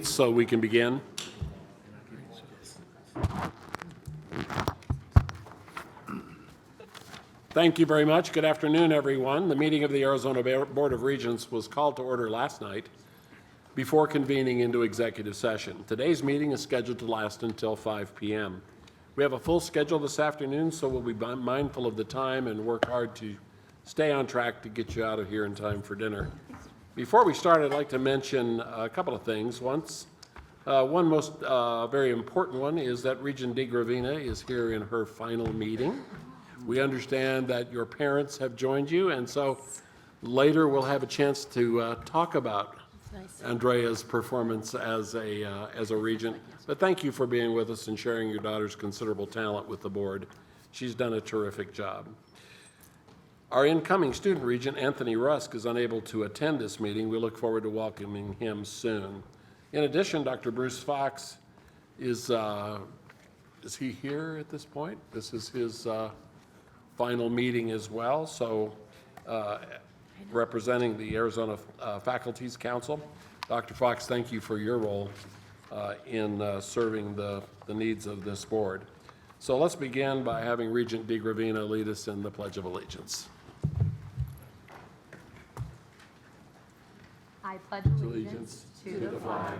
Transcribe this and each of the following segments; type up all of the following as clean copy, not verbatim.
seats so we can begin. Thank you very much. Good afternoon, everyone. The meeting of the Arizona Board of Regents was called to order last night before convening into executive session. Today's meeting is scheduled to last until 5 p.m. We have a full schedule this afternoon, so we'll be mindful of the time and work hard to stay on track to get you out of here in time for dinner. Before we start, I'd like to mention a couple of things. One most very important one is that Regent DeGravina is here in her final meeting. We understand that your parents have joined you, and so later we'll have a chance to talk about Andrea's performance as a regent. But thank you for being with us and sharing your daughter's considerable talent with the board. She's done a terrific job. Our incoming student regent, Anthony Rusk, is unable to attend this meeting. We look forward to welcoming him soon. In addition, Dr. Bruce Fox is he here at this point? This is his final meeting as well, so representing the Arizona Faculty's Council. Dr. Fox, thank you for your role in serving the needs of this board. So let's begin by having Regent DeGravina lead us in the Pledge of Allegiance. I pledge allegiance to the flag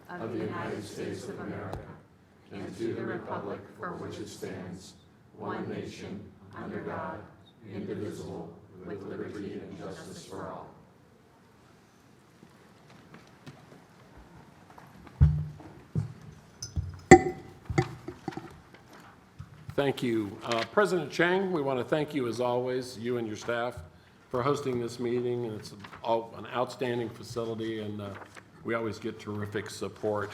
of the United States of America and to the republic for which it stands, one nation, under God, indivisible, with liberty and justice for all. Thank you. President Chang, we want to thank you as always, you and your staff, for hosting this meeting. It's an outstanding facility, and we always get terrific support.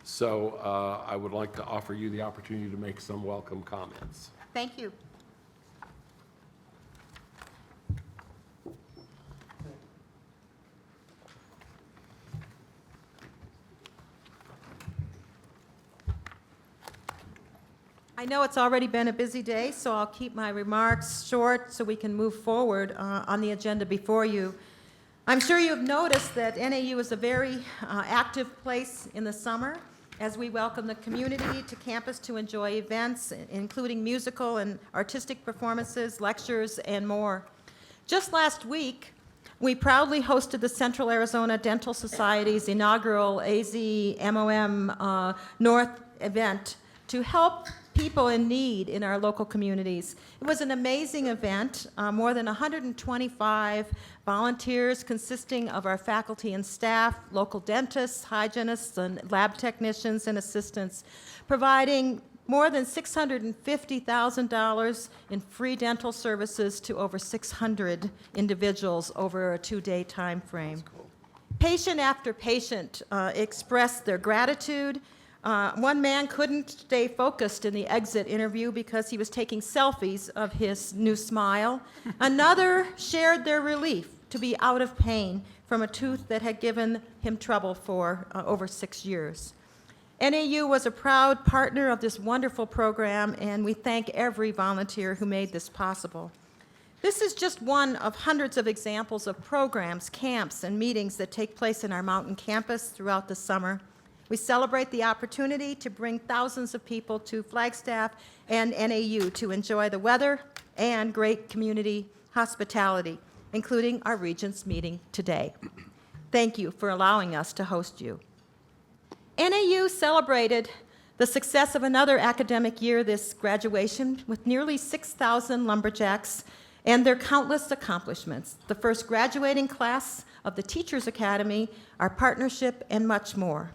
So I would like to offer you the opportunity to make some welcome comments. Thank you. I know it's already been a busy day, so I'll keep my remarks short so we can move forward on the agenda before you. I'm sure you've noticed that NAU is a very active place in the summer as we welcome the community to campus to enjoy events, including musical and artistic performances, lectures, and more. Just last week, we proudly hosted the Central Arizona Dental Society's inaugural AZMOM North event to help people in need in our local communities. It was an amazing event. More than 125 volunteers consisting of our faculty and staff, local dentists, hygienists, and lab technicians and assistants, providing more than $650,000 in free dental services to over 600 individuals over a 2-day time frame. Cool. Patient after patient expressed their gratitude. One man couldn't stay focused in the exit interview because he was taking selfies of his new smile. Another shared their relief to be out of pain from a tooth that had given him trouble for over 6 years. NAU was a proud partner of this wonderful program, and we thank every volunteer who made this possible. This is just one of hundreds of examples of programs, camps, and meetings that take place in our mountain campus throughout the summer. We celebrate the opportunity to bring thousands of people to Flagstaff and NAU to enjoy the weather and great community hospitality, including our Regents meeting today. Thank you for allowing us to host you. NAU celebrated the success of another academic year this graduation with nearly 6,000 lumberjacks and their countless accomplishments, the first graduating class of the Teachers Academy, our partnership, and much more.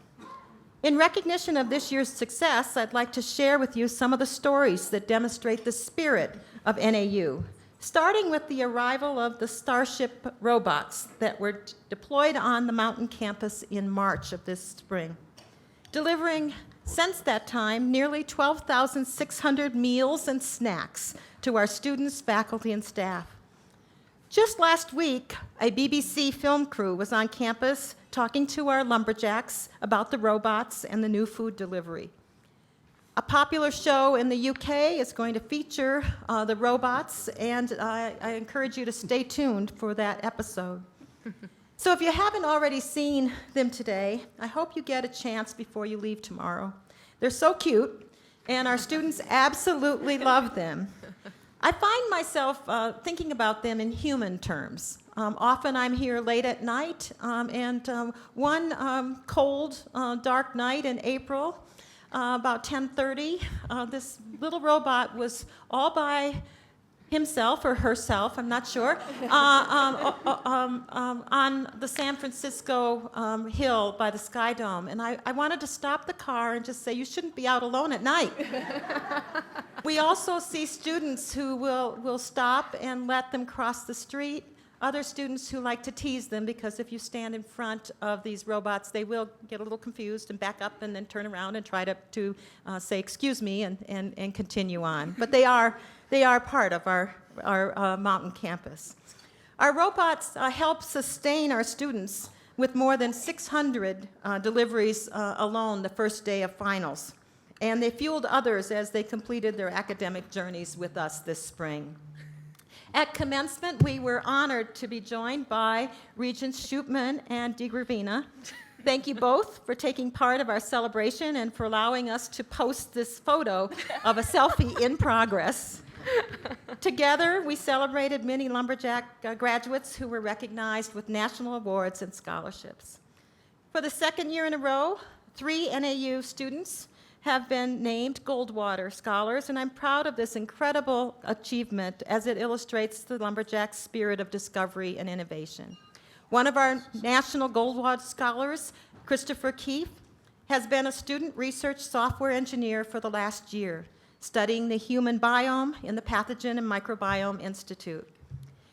In recognition of this year's success, I'd like to share with you some of the stories that demonstrate the spirit of NAU, starting with the arrival of the Starship robots that were deployed on the mountain campus in March of this spring, delivering, since that time, nearly 12,600 meals and snacks to our students, faculty, and staff. Just last week, a BBC film crew was on campus talking to our lumberjacks about the robots and the new food delivery. A popular show in the UK is going to feature the robots, and I encourage you to stay tuned for that episode. So if you haven't already seen them today, I hope you get a chance before you leave tomorrow. They're so cute, and our students absolutely love them. I find myself thinking about them in human terms. Often I'm here late at night, and one cold, dark night in April, about 10:30, this little robot was all by himself or herself, I'm not sure, on the San Francisco hill by the Sky Dome. And I wanted to stop the car and just say, you shouldn't be out alone at night. We also see students who will stop and let them cross the street. Other students who like to tease them, because if you stand in front of these robots, they will get a little confused and back up and then turn around and try to say, excuse me, and continue on. But they are part of our mountain campus. Our robots help sustain our students with more than 600 deliveries alone the first day of finals. And they fueled others as they completed their academic journeys with us this spring. At commencement, we were honored to be joined by Regents Schupman and DeGravina. Thank you both for taking part of our celebration and for allowing us to post this photo of a selfie in progress. Together, we celebrated many lumberjack graduates who were recognized with national awards and scholarships. For the second year in a row, 3 NAU students have been named Goldwater Scholars, and I'm proud of this incredible achievement as it illustrates the lumberjack spirit of discovery and innovation. One of our national Goldwater Scholars, Christopher Keefe, has been a student research software engineer for the last year, studying the human biome in the Pathogen and Microbiome Institute.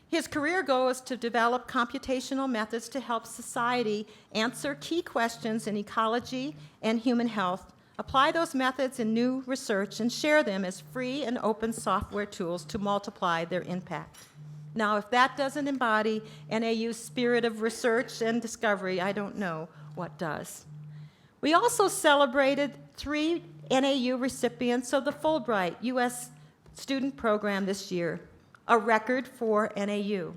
His career goal is to develop computational methods to help society answer key questions in ecology and human health, apply those methods in new research, and share them as free and open software tools to multiply their impact. Now, if that doesn't embody NAU's spirit of research and discovery, I don't know what does. We also celebrated 3 NAU recipients of the Fulbright U.S. Student Program this year, a record for NAU.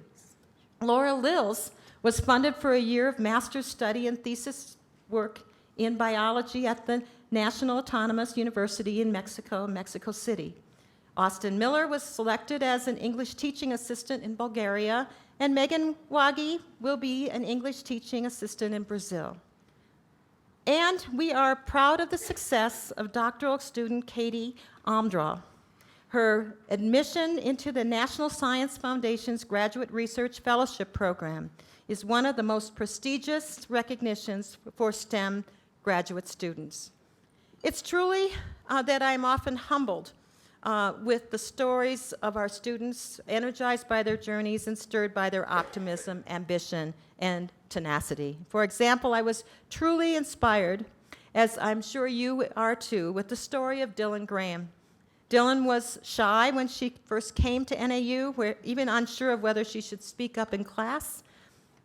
Laura Lills was funded for a year of master's study and thesis work in biology at the National Autonomous University in Mexico City. Austin Miller was selected as an English teaching assistant in Bulgaria, and Megan Wagi will be an English teaching assistant in Brazil. And we are proud of the success of doctoral student Katie Omdraw. Her admission into the National Science Foundation's Graduate Research Fellowship Program is one of the most prestigious recognitions for STEM graduate students. It's truly that I'm often humbled with the stories of our students, energized by their journeys and stirred by their optimism, ambition, and tenacity. For example, I was truly inspired, as I'm sure you are too, with the story of Dylan Graham. Dylan was shy when she first came to NAU, even unsure of whether she should speak up in class.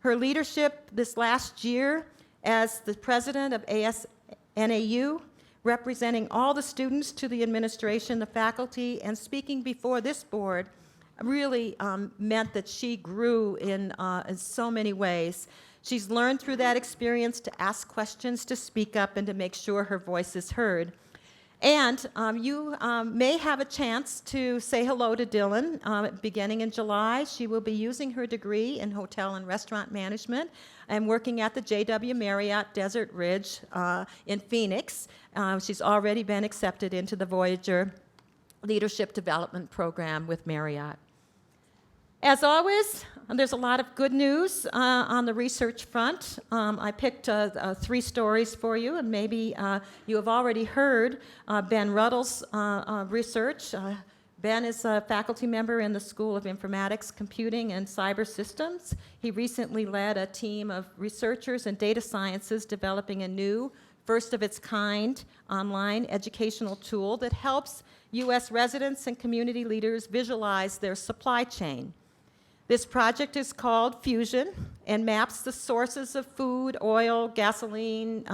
Her leadership this last year as the president of ASNAU, representing all the students to the administration, the faculty, and speaking before this board really meant that she grew in so many ways. She's learned through that experience to ask questions, to speak up, and to make sure her voice is heard. And you may have a chance to say hello to Dylan beginning in July. She will be using her degree in hotel and restaurant management and working at the JW Marriott Desert Ridge in Phoenix. She's already been accepted into the Voyager Leadership Development Program with Marriott. As always, there's a lot of good news on the research front. I picked 3 stories for you, and maybe you have already heard Ben Ruddle's research. Ben is a faculty member in the School of Informatics, Computing, and Cyber Systems. He recently led a team of researchers and data sciences developing a new, first-of-its-kind online educational tool that helps U.S. residents and community leaders visualize their supply chain. This project is called Fusion and maps the sources of food, oil, gasoline,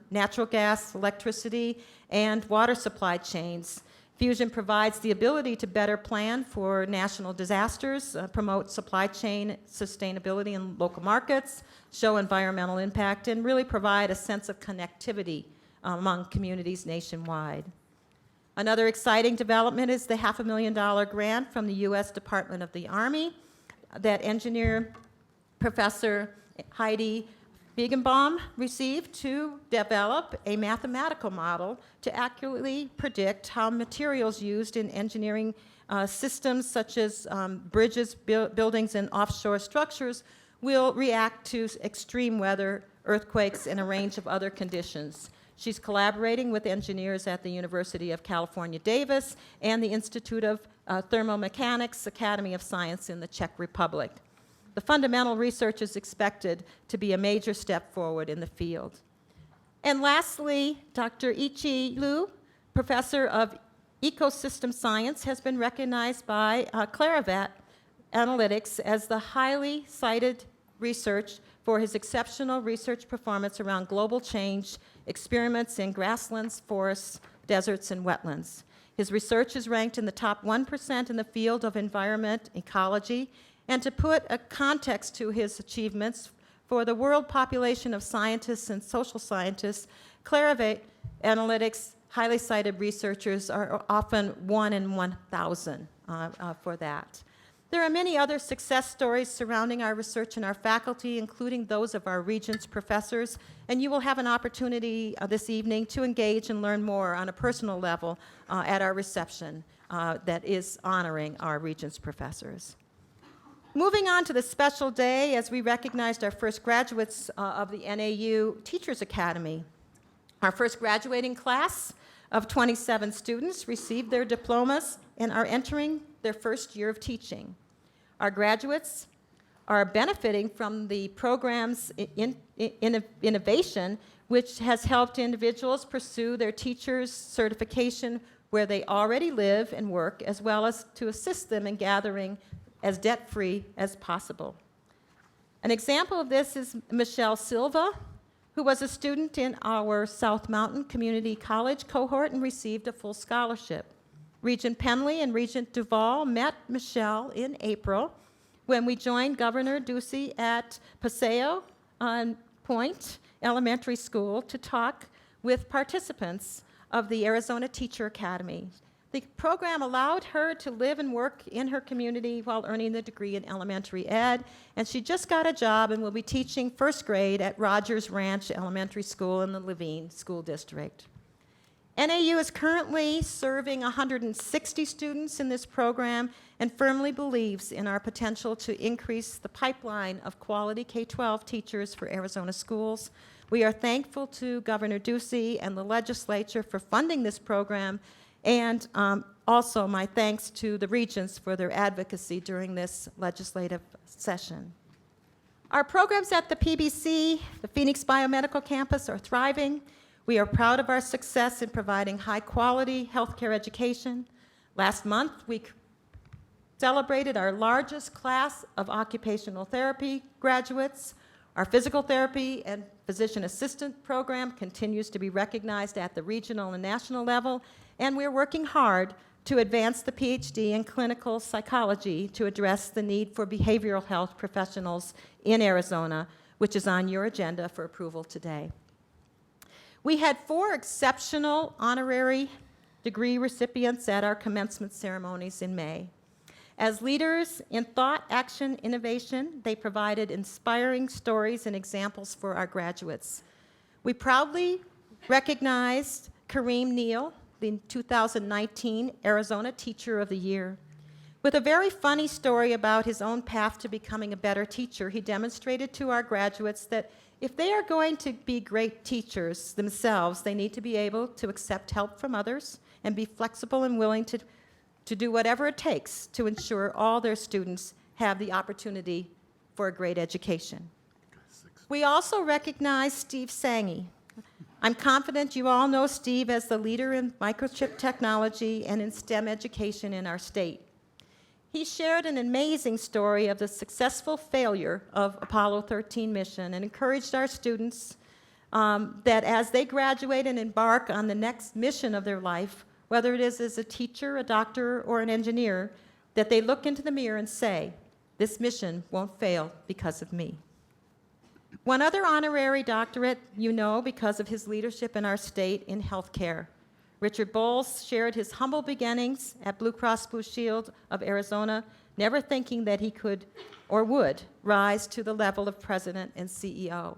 natural gas, electricity, and water supply chains. Fusion provides the ability to better plan for national disasters, promote supply chain sustainability in local markets, show environmental impact, and really provide a sense of connectivity among communities nationwide. Another exciting development is the $500,000 grant from the U.S. Department of the Army that engineer Professor Heidi Biegenbaum received to develop a mathematical model to accurately predict how materials used in engineering systems such as bridges, buildings, and offshore structures will react to extreme weather, earthquakes, and a range of other conditions. She's collaborating with engineers at the University of California, Davis, and the Institute of Thermomechanics Academy of Science in the Czech Republic. The fundamental research is expected to be a major step forward in the field. And lastly, Dr. Ichi Liu, professor of ecosystem science, has been recognized by Clarivat Analytics as the highly cited research for his exceptional research performance around global change experiments in grasslands, forests, deserts, and wetlands. His research is ranked in the top 1% in the field of environment ecology. And to put a context to his achievements, for the world population of scientists and social scientists, Clarivat Analytics highly cited researchers are often 1 in 1,000 for that. There are many other success stories surrounding our research and our faculty, including those of our Regents professors, and you will have an opportunity this evening to engage and learn more on a personal level at our reception that is honoring our Regents professors. Moving on to the special day as we recognized our first graduates of the NAU Teachers Academy. Our first graduating class of 27 students received their diplomas and are entering their first year of teaching. Our graduates are benefiting from the program's innovation, which has helped individuals pursue their teacher's certification where they already live and work, as well as to assist them in gathering as debt-free as possible. An example of this is Michelle Silva, who was a student in our South Mountain Community College cohort and received a full scholarship. Regent Penley and Regent Duval met Michelle in April when we joined Governor Ducey at Paseo Point Elementary School to talk with participants of the Arizona Teacher Academy. The program allowed her to live and work in her community while earning the degree in elementary ed, and she just got a job and will be teaching first grade at Rogers Ranch Elementary School in the Levine School District. NAU is currently serving 160 students in this program and firmly believes in our potential to increase the pipeline of quality K-12 teachers for Arizona schools. We are thankful to Governor Ducey and the legislature for funding this program, and also my thanks to the Regents for their advocacy during this legislative session. Our programs at the PBC, the Phoenix Biomedical Campus, are thriving. We are proud of our success in providing high-quality healthcare education. Last month, we celebrated our largest class of occupational therapy graduates. Our physical therapy and physician assistant program continues to be recognized at the regional and national level, and we're working hard to advance the PhD in clinical psychology to address the need for behavioral health professionals in Arizona, which is on your agenda for approval today. We had 4 exceptional honorary degree recipients at our commencement ceremonies in May. As leaders in thought, action, innovation, they provided inspiring stories and examples for our graduates. We proudly recognized Kareem Neal, the 2019 Arizona Teacher of the Year. With a very funny story about his own path to becoming a better teacher, he demonstrated to our graduates that if they are going to be great teachers themselves, they need to be able to accept help from others and be flexible and willing to do whatever it takes to ensure all their students have the opportunity for a great education. We also recognize Steve Sange. I'm confident you all know Steve as the leader in microchip technology and in STEM education in our state. He shared an amazing story of the successful failure of Apollo 13 mission and encouraged our students that as they graduate and embark on the next mission of their life, whether it is as a teacher, a doctor, or an engineer, that they look into the mirror and say, "This mission won't fail because of me." One other honorary doctorate you know because of his leadership in our state in healthcare. Richard Bowles shared his humble beginnings at Blue Cross Blue Shield of Arizona, never thinking that he could or would rise to the level of president and CEO.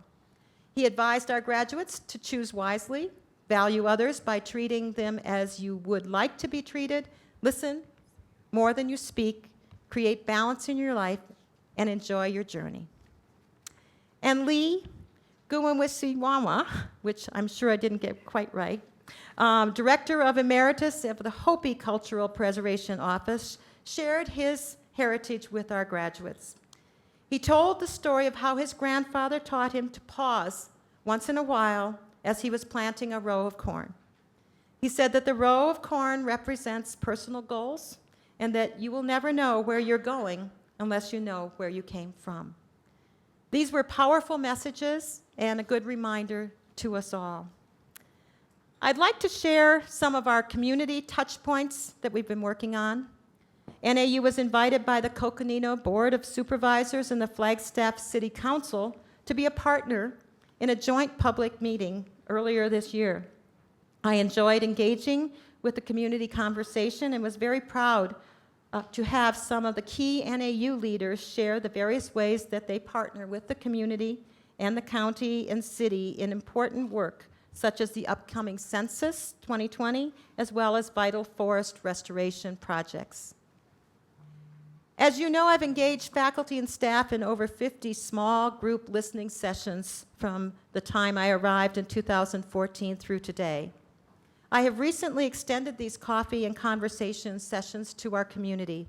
He advised our graduates to choose wisely, value others by treating them as you would like to be treated, listen more than you speak, create balance in your life, and enjoy your journey. And Lee Guinwisiwama, which I'm sure I didn't get quite right, Director of Emeritus of the Hopi Cultural Preservation Office, shared his heritage with our graduates. He told the story of how his grandfather taught him to pause once in a while as he was planting a row of corn. He said that the row of corn represents personal goals and that you will never know where you're going unless you know where you came from. These were powerful messages and a good reminder to us all. I'd like to share some of our community touch points that we've been working on. NAU was invited by the Coconino Board of Supervisors and the Flagstaff City Council to be a partner in a joint public meeting earlier this year. I enjoyed engaging with the community conversation and was very proud to have some of the key NAU leaders share the various ways that they partner with the community and the county and city in important work, such as the upcoming Census 2020, as well as vital forest restoration projects. As you know, I've engaged faculty and staff in over 50 small group listening sessions from the time I arrived in 2014 through today. I have recently extended these coffee and conversation sessions to our community.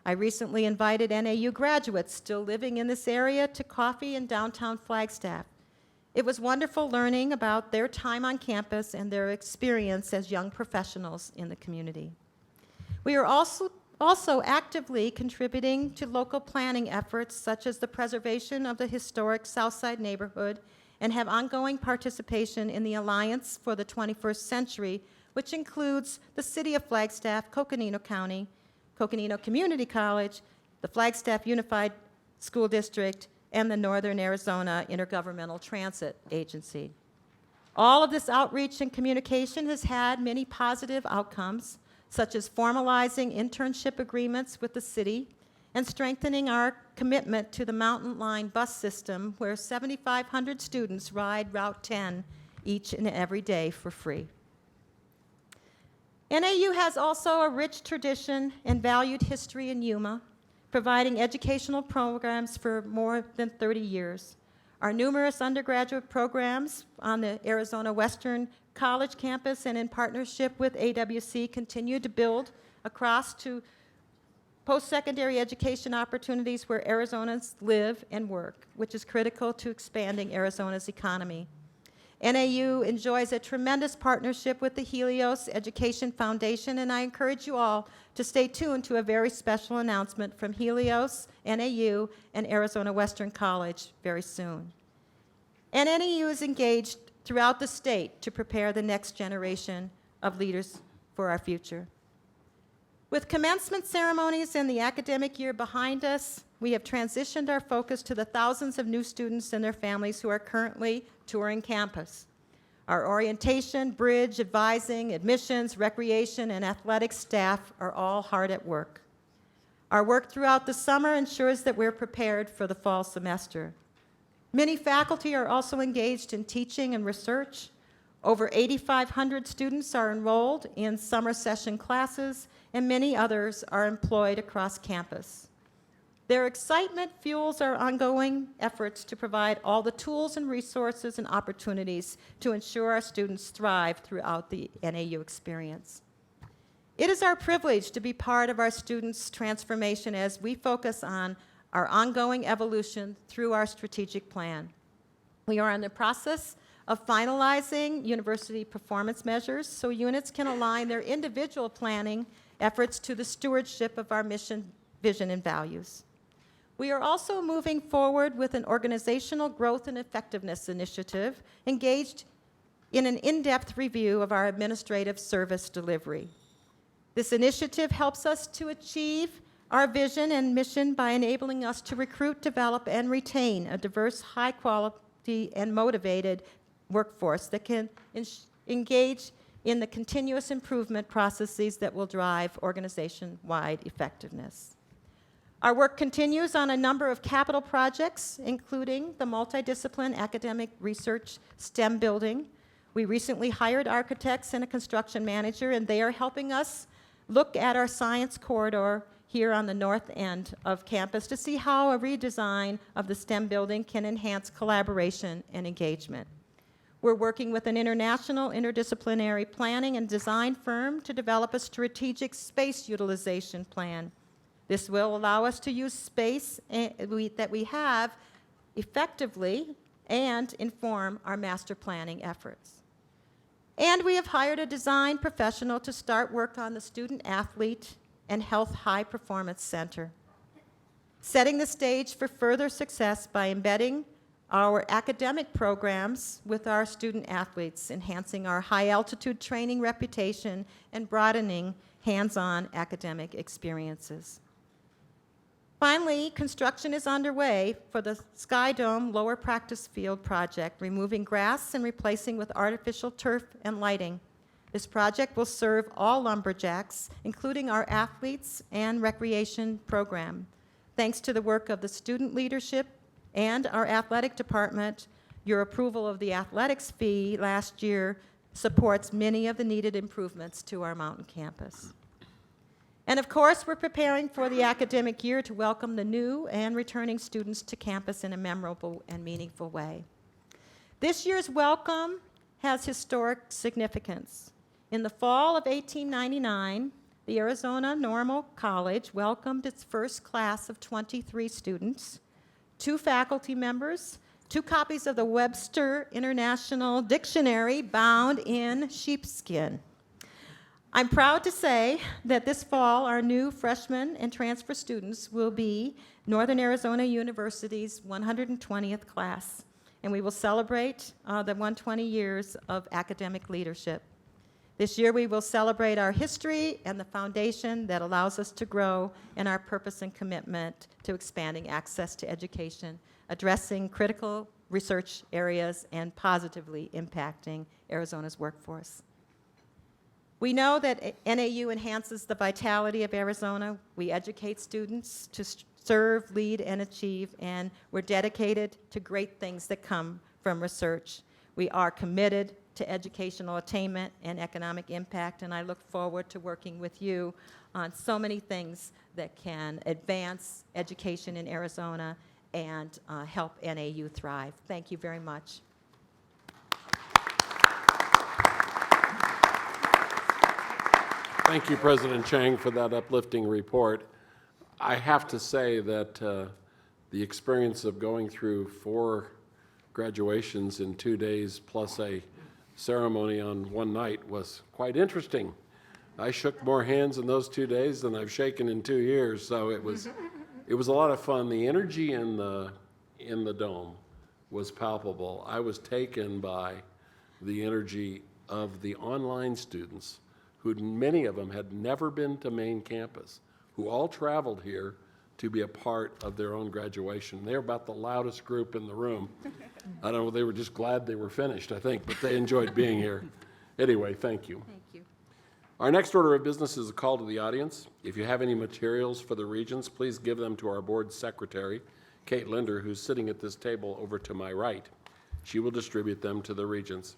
I recently invited NAU graduates still living in this area to coffee in downtown Flagstaff. It was wonderful learning about their time on campus and their experience as young professionals in the community. We are also actively contributing to local planning efforts such as the preservation of the historic Southside neighborhood and have ongoing participation in the Alliance for the 21st Century, which includes the City of Flagstaff, Coconino County, Coconino Community College, the Flagstaff Unified School District, and the Northern Arizona Intergovernmental Transit Agency. All of this outreach and communication has had many positive outcomes, such as formalizing internship agreements with the city and strengthening our commitment to the Mountain Line bus system, where 7,500 students ride Route 10 each and every day for free. NAU has also a rich tradition and valued history in Yuma, providing educational programs for more than 30 years. Our numerous undergraduate programs on the Arizona Western College campus and in partnership with AWC continue to build across to post-secondary education opportunities where Arizonans live and work, which is critical to expanding Arizona's economy. NAU enjoys a tremendous partnership with the Helios Education Foundation, and I encourage you all to stay tuned to a very special announcement from Helios, NAU, and Arizona Western College very soon. And NAU is engaged throughout the state to prepare the next generation of leaders for our future. With commencement ceremonies and the academic year behind us, we have transitioned our focus to the thousands of new students and their families who are currently touring campus. Our orientation, bridge, advising, admissions, recreation, and athletics staff are all hard at work. Our work throughout the summer ensures that we're prepared for the fall semester. Many faculty are also engaged in teaching and research. Over 8,500 students are enrolled in summer session classes, and many others are employed across campus. Their excitement fuels our ongoing efforts to provide all the tools and resources and opportunities to ensure our students thrive throughout the NAU experience. It is our privilege to be part of our students' transformation as we focus on our ongoing evolution through our strategic plan. We are in the process of finalizing university performance measures so units can align their individual planning efforts to the stewardship of our mission, vision, and values. We are also moving forward with an organizational growth and effectiveness initiative engaged in an in-depth review of our administrative service delivery. This initiative helps us to achieve our vision and mission by enabling us to recruit, develop, and retain a diverse, high-quality, and motivated workforce that can engage in the continuous improvement processes that will drive organization-wide effectiveness. Our work continues on a number of capital projects, including the multidiscipline academic research STEM building. We recently hired architects and a construction manager, and they are helping us look at our science corridor here on the north end of campus to see how a redesign of the STEM building can enhance collaboration and engagement. We're working with an international interdisciplinary planning and design firm to develop a strategic space utilization plan. This will allow us to use space that we have effectively and inform our master planning efforts. And we have hired a design professional to start work on the Student Athlete and Health High Performance Center, setting the stage for further success by embedding our academic programs with our student athletes, enhancing our high-altitude training reputation, and broadening hands-on academic experiences. Finally, construction is underway for the Sky Dome Lower Practice Field project, removing grass and replacing with artificial turf and lighting. This project will serve all lumberjacks, including our athletes and recreation program. Thanks to the work of the student leadership and our athletic department, your approval of the athletics fee last year supports many of the needed improvements to our mountain campus. And of course, we're preparing for the academic year to welcome the new and returning students to campus in a memorable and meaningful way. This year's welcome has historic significance. In the fall of 1899, the Arizona Normal College welcomed its first class of 23 students, 2 faculty members, 2 copies of the Webster International Dictionary bound in sheepskin. I'm proud to say that this fall, our new freshmen and transfer students will be Northern Arizona University's 120th class, and we will celebrate the 120 years of academic leadership. This year, we will celebrate our history and the foundation that allows us to grow in our purpose and commitment to expanding access to education, addressing critical research areas, and positively impacting Arizona's workforce. We know that NAU enhances the vitality of Arizona. We educate students to serve, lead, and achieve, and we're dedicated to great things that come from research. We are committed to educational attainment and economic impact, and I look forward to working with you on so many things that can advance education in Arizona and help NAU thrive. Thank you very much. Thank you, President Chang, for that uplifting report. I have to say that the experience of going through 4 graduations in 2 days plus a ceremony on one night was quite interesting. I shook more hands in those 2 days than I've shaken in 2 years, so it was a lot of fun. The energy in the dome was palpable. I was taken by the energy of the online students, who many of them had never been to main campus, who all traveled here to be a part of their own graduation. They're about the loudest group in the room. I don't know, they were just glad they were finished, I think, but they enjoyed being here. Anyway, thank you. Thank you. Our next order of business is a call to the audience. If you have any materials for the regents, please give them to our board secretary, Kate Linder, who's sitting at this table over to my right. She will distribute them to the regents.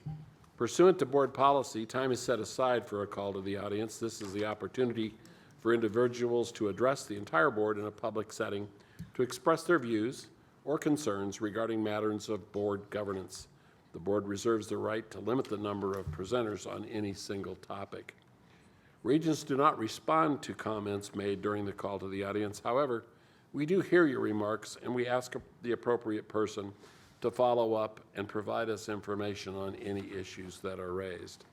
Pursuant to board policy, time is set aside for a call to the audience. This is the opportunity for individuals to address the entire board in a public setting to express their views or concerns regarding matters of board governance. The board reserves the right to limit the number of presenters on any single topic. Regents do not respond to comments made during the call to the audience. However, we do hear your remarks, and we ask the appropriate person to follow up and provide us information on any issues that are raised.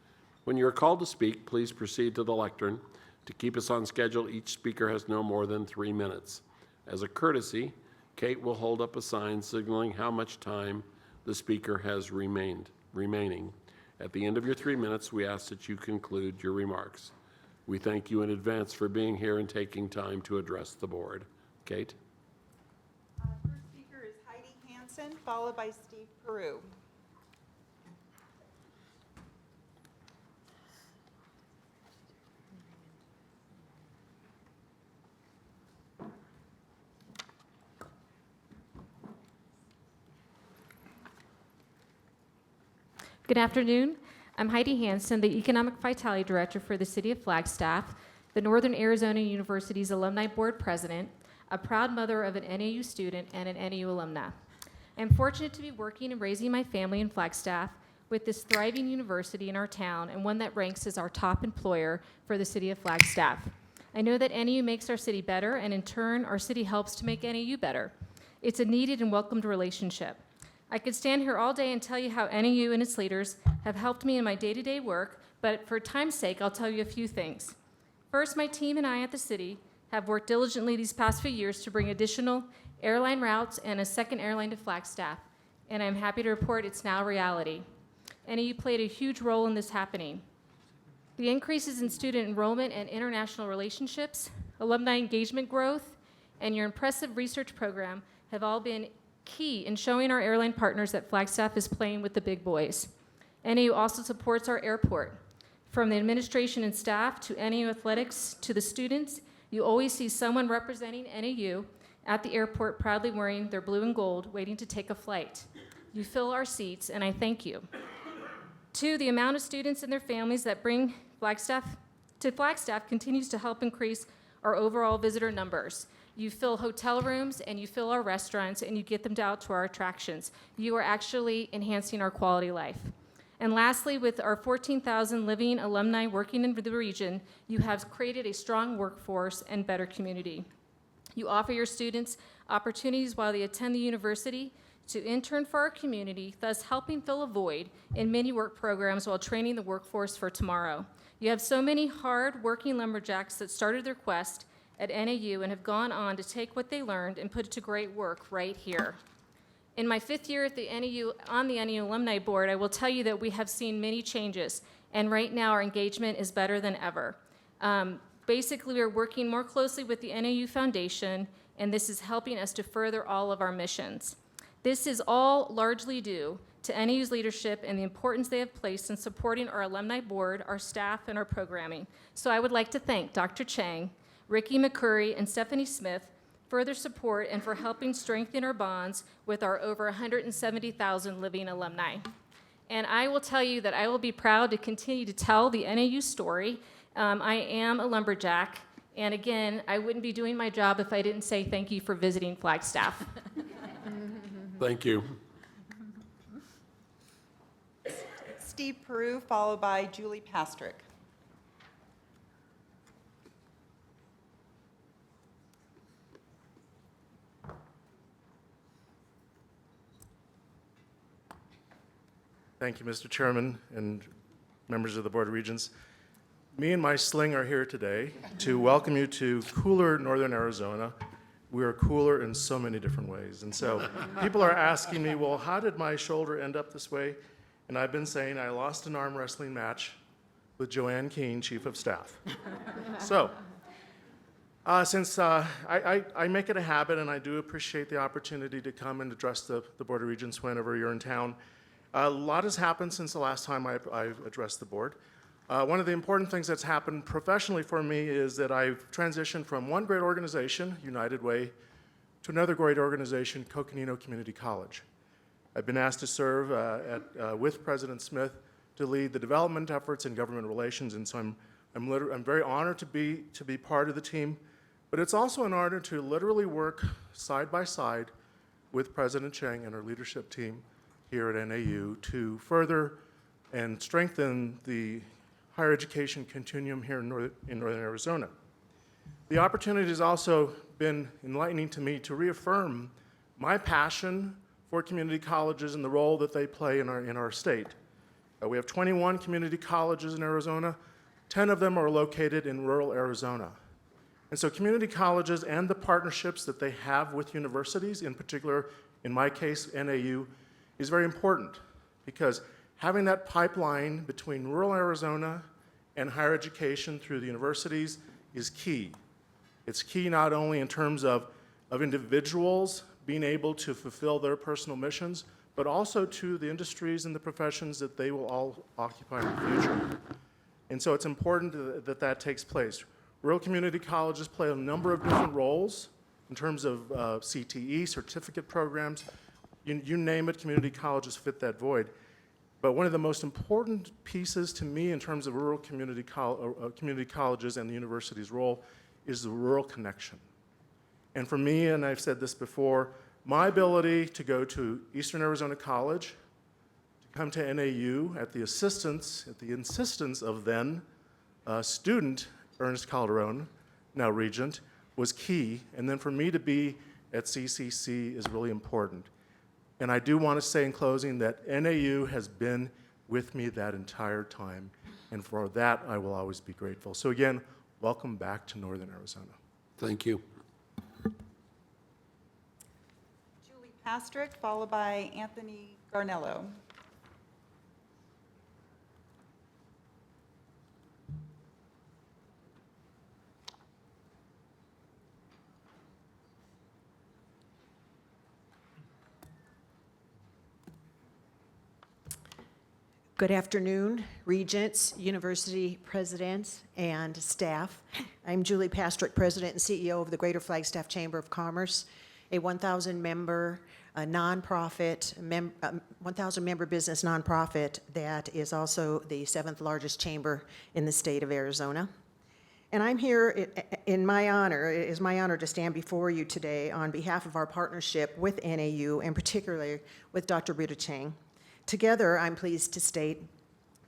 When you're called to speak, please proceed to the lectern. To keep us on schedule, each speaker has no more than 3 minutes. As a courtesy, Kate will hold up a sign signaling how much time the speaker has remaining. At the end of your 3 minutes, we ask that you conclude your remarks. We thank you in advance for being here and taking time to address the board. Kate? First speaker is Heidi Hansen, followed by Steve Peru. Good afternoon. I'm Heidi Hansen, the Economic Vitality Director for the City of Flagstaff, the Northern Arizona University's Alumni Board President, a proud mother of an NAU student and an NAU alumna. I'm fortunate to be working and raising my family in Flagstaff with this thriving university in our town and one that ranks as our top employer for the City of Flagstaff. I know that NAU makes our city better, and in turn, our city helps to make NAU better. It's a needed and welcomed relationship. I could stand here all day and tell you how NAU and its leaders have helped me in my day-to-day work, but for time's sake, I'll tell you a few things. First, my team and I at the city have worked diligently these past few years to bring additional airline routes and a second airline to Flagstaff, and I'm happy to report it's now a reality. NAU played a huge role in this happening. The increases in student enrollment and international relationships, alumni engagement growth, and your impressive research program have all been key in showing our airline partners that Flagstaff is playing with the big boys. NAU also supports our airport. From the administration and staff to NAU athletics to the students, you always see someone representing NAU at the airport proudly wearing their blue and gold, waiting to take a flight. You fill our seats, and I thank you. 2, the amount of students and their families that bring Flagstaff continues to help increase our overall visitor numbers. You fill hotel rooms, and you fill our restaurants, and you get them out to our attractions. You are actually enhancing our quality life. And lastly, with our 14,000 living alumni working in the region, you have created a strong workforce and better community. You offer your students opportunities while they attend the university to intern for our community, thus helping fill a void in many work programs while training the workforce for tomorrow. You have so many hard-working lumberjacks that started their quest at NAU and have gone on to take what they learned and put it to great work right here. In my 5th year at the on the NAU Alumni Board, I will tell you that we have seen many changes, and right now our engagement is better than ever. Basically, we're working more closely with the NAU Foundation, and this is helping us to further all of our missions. This is all largely due to NAU's leadership and the importance they have placed in supporting our alumni board, our staff, and our programming. So I would like to thank Dr. Chang, Ricky McCurry, and Stephanie Smith for their support and for helping strengthen our bonds with our over 170,000 living alumni. And I will tell you that I will be proud to continue to tell the NAU story. I am a lumberjack, and again, I wouldn't be doing my job if I didn't say thank you for visiting Flagstaff. Thank you. Steve Peru, followed by Julie Pastrick. Thank you, Mr. Chairman and members of the Board of Regents. Me and my sling are here today to welcome you to cooler Northern Arizona. We are cooler in so many different ways. And so people are asking me, well, how did my shoulder end up this way? And I've been saying I lost an arm wrestling match with Joanne Keene, Chief of Staff. So since I make it a habit, and I do appreciate the opportunity to come and address the Board of Regents whenever you're in town, a lot has happened since the last time I've addressed the board. One of the important things that's happened professionally for me is that I've transitioned from one great organization, United Way, to another great organization, Coconino Community College. I've been asked to serve with President Smith to lead the development efforts and government relations, and so I'm very honored to be part of the team. But it's also an honor to literally work side by side with President Chang and her leadership team here at NAU to further and strengthen the higher education continuum here in Northern Arizona. The opportunity has also been enlightening to me to reaffirm my passion for community colleges and the role that they play in our state. We have 21 community colleges in Arizona. 10 of them are located in rural Arizona. And so community colleges and the partnerships that they have with universities, in particular, in my case, NAU, is very important because having that pipeline between rural Arizona and higher education through the universities is key. It's key not only in terms of individuals being able to fulfill their personal missions, but also to the industries and the professions that they will all occupy in the future. And so it's important that that takes place. Rural community colleges play a number of different roles in terms of CTE, certificate programs. You name it, community colleges fit that void. But one of the most important pieces to me in terms of rural community colleges and the university's role is the rural connection. And for me, and I've said this before, my ability to go to Eastern Arizona College, to come to NAU at the insistence of then student Ernest Calderon, now Regent, was key. And then for me to be at CCC is really important. And I do want to say in closing that NAU has been with me that entire time. And for that, I will always be grateful. So again, welcome back to Northern Arizona. Thank you. Julie Pastrick, followed by Anthony Garnello. Good afternoon, regents, university presidents, and staff. I'm Julie Pastrick, President and CEO of the Greater Flagstaff Chamber of Commerce, a 1,000-member nonprofit, 1,000-member business nonprofit that is also the 7th largest chamber in the state of Arizona. And I'm here in my honor, it is my honor to stand before you today on behalf of our partnership with NAU, and particularly with Dr. Rita Chang. Together, I'm pleased to state,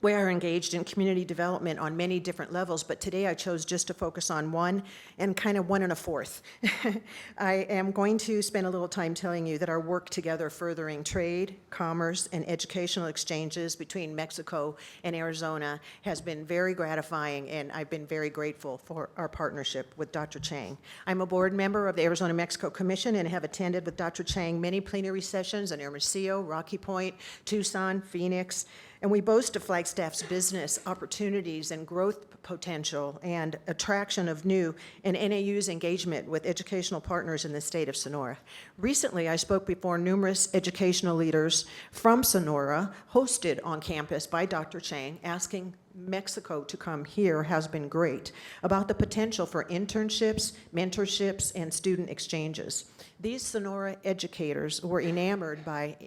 we are engaged in community development on many different levels, but today I chose just to focus on one and kind of 1 1/4. I am going to spend a little time telling you that our work together furthering trade, commerce, and educational exchanges between Mexico and Arizona has been very gratifying, and I've been very grateful for our partnership with Dr. Chang. I'm a board member of the Arizona-Mexico Commission and have attended with Dr. Chang many plenary sessions in Hermosillo, Rocky Point, Tucson, Phoenix, and we boast of Flagstaff's business opportunities and growth potential and attraction of new and NAU's engagement with educational partners in the state of Sonora. Recently, I spoke before numerous educational leaders from Sonora, hosted on campus by Dr. Chang, asking Mexico to come here has been great, about the potential for internships, mentorships, and student exchanges. These Sonora educators were enamored by,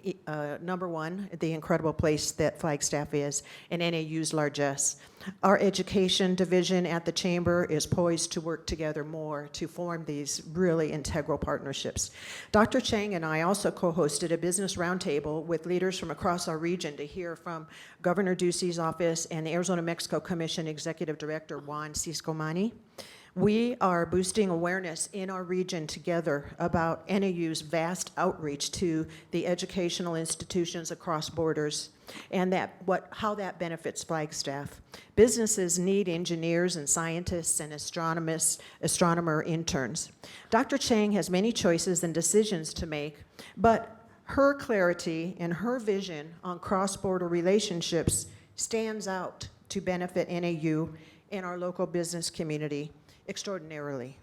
number one, the incredible place that Flagstaff is, and NAU's largesse. Our education division at the Chamber is poised to work together more to form these really integral partnerships. Dr. Chang and I also co-hosted a business roundtable with leaders from across our region to hear from Governor Ducey's office and the Arizona-Mexico Commission Executive Director Juan Ciscomani. We are boosting awareness in our region together about NAU's vast outreach to the educational institutions across borders and how that benefits Flagstaff. Businesses need engineers and scientists and astronomer interns. Dr. Chang has many choices and decisions to make, but her clarity and her vision on cross-border relationships stands out to benefit NAU and our local business community extraordinarily.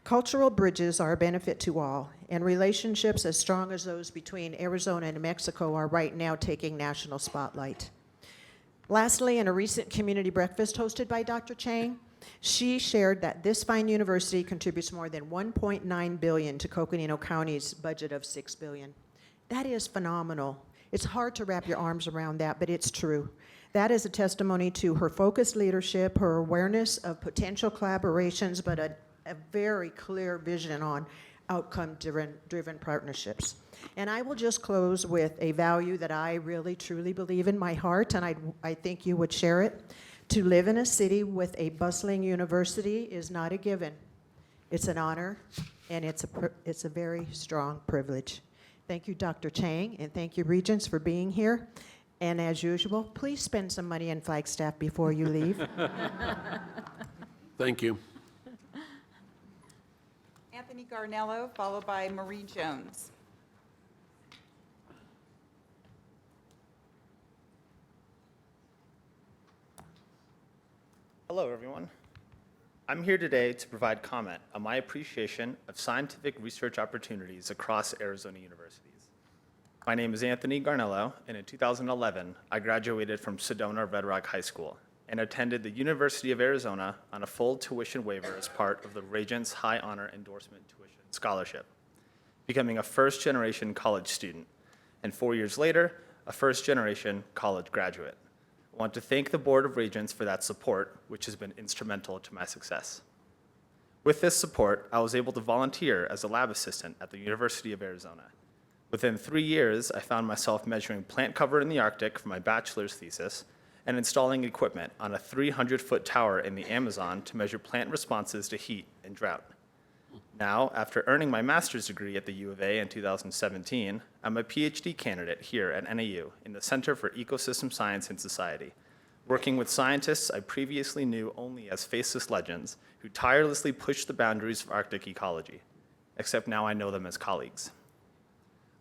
Cultural bridges are a benefit to all, and relationships as strong as those between Arizona and Mexico are right now taking national spotlight. Lastly, in a recent community breakfast hosted by Dr. Chang, she shared that this fine university contributes more than $1.9 billion to Coconino County's budget of $6 billion. That is phenomenal. It's hard to wrap your arms around that, but it's true. That is a testimony to her focused leadership, her awareness of potential collaborations, but a very clear vision on outcome-driven partnerships. And I will just close with a value that I really, truly believe in my heart, and I think you would share it. To live in a city with a bustling university is not a given. It's an honor, and it's a very strong privilege. Thank you, Dr. Chang, and thank you, Regents, for being here. And as usual, please spend some money in Flagstaff before you leave. Thank you. Anthony Garnello, followed by Marie Jones. Hello, everyone. I'm here today to provide comment on my appreciation of scientific research opportunities across Arizona universities. My name is Anthony Garnello, and in 2011, I graduated from Sedona Red Rock High School and attended the University of Arizona on a full tuition waiver as part of the Regents High Honor Endorsement Tuition Scholarship, becoming a first-generation college student, and 4 years later, a first-generation college graduate. I want to thank the Board of Regents for that support, which has been instrumental to my success. With this support, I was able to volunteer as a lab assistant at the University of Arizona. Within 3 years, I found myself measuring plant cover in the Arctic for my bachelor's thesis and installing equipment on a 300-foot tower in the Amazon to measure plant responses to heat and drought. Now, after earning my master's degree at the U of A in 2017, I'm a PhD candidate here at NAU in the Center for Ecosystem Science and Society, working with scientists I previously knew only as faceless legends who tirelessly push the boundaries of Arctic ecology, except now I know them as colleagues.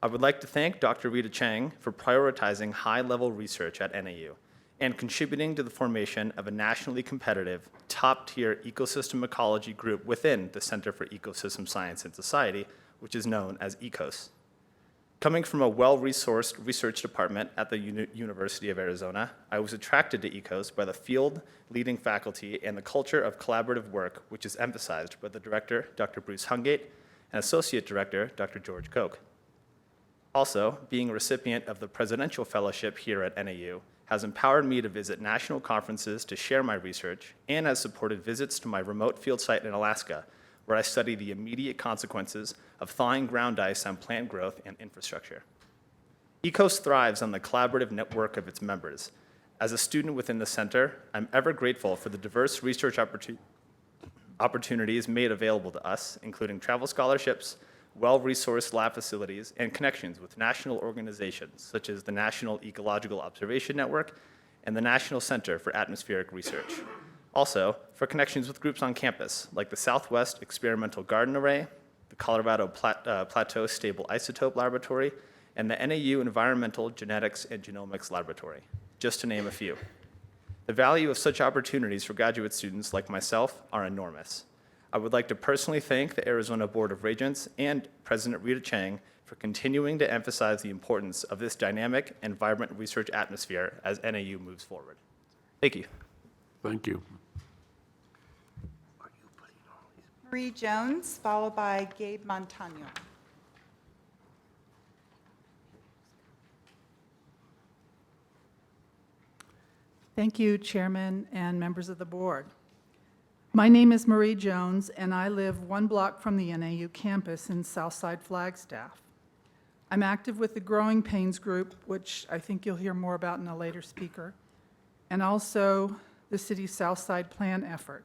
I would like to thank Dr. Rita Chang for prioritizing high-level research at NAU and contributing to the formation of a nationally competitive, top-tier ecosystem ecology group within the Center for Ecosystem Science and Society, which is known as ECOS. Coming from a well-resourced research department at the University of Arizona, I was attracted to ECOS by the field-leading faculty and the culture of collaborative work, which is emphasized by the director, Dr. Bruce Hungate, and associate director, Dr. George Koch. Also, being a recipient of the Presidential Fellowship here at NAU has empowered me to visit national conferences to share my research and has supported visits to my remote field site in Alaska, where I study the immediate consequences of thawing ground ice on plant growth and infrastructure. ECOS thrives on the collaborative network of its members. As a student within the center, I'm ever grateful for the diverse research opportunities made available to us, including travel scholarships, well-resourced lab facilities, and connections with national organizations such as the National Ecological Observation Network and the National Center for Atmospheric Research. Also, for connections with groups on campus, like the Southwest Experimental Garden Array, the Colorado Plateau Stable Isotope Laboratory, and the NAU Environmental Genetics and Genomics Laboratory, just to name a few. The value of such opportunities for graduate students like myself are enormous. I would like to personally thank the Arizona Board of Regents and President Rita Chang for continuing to emphasize the importance of this dynamic and vibrant research atmosphere as NAU moves forward. Thank you. Thank you. Marie Jones, followed by Gabe Montano. Thank you, Chairman and members of the board. My name is Marie Jones, and I live 1 block from the NAU campus in Southside Flagstaff. I'm active with the Growing Pains Group, which I think you'll hear more about in a later speaker, and also the city's Southside Plan effort.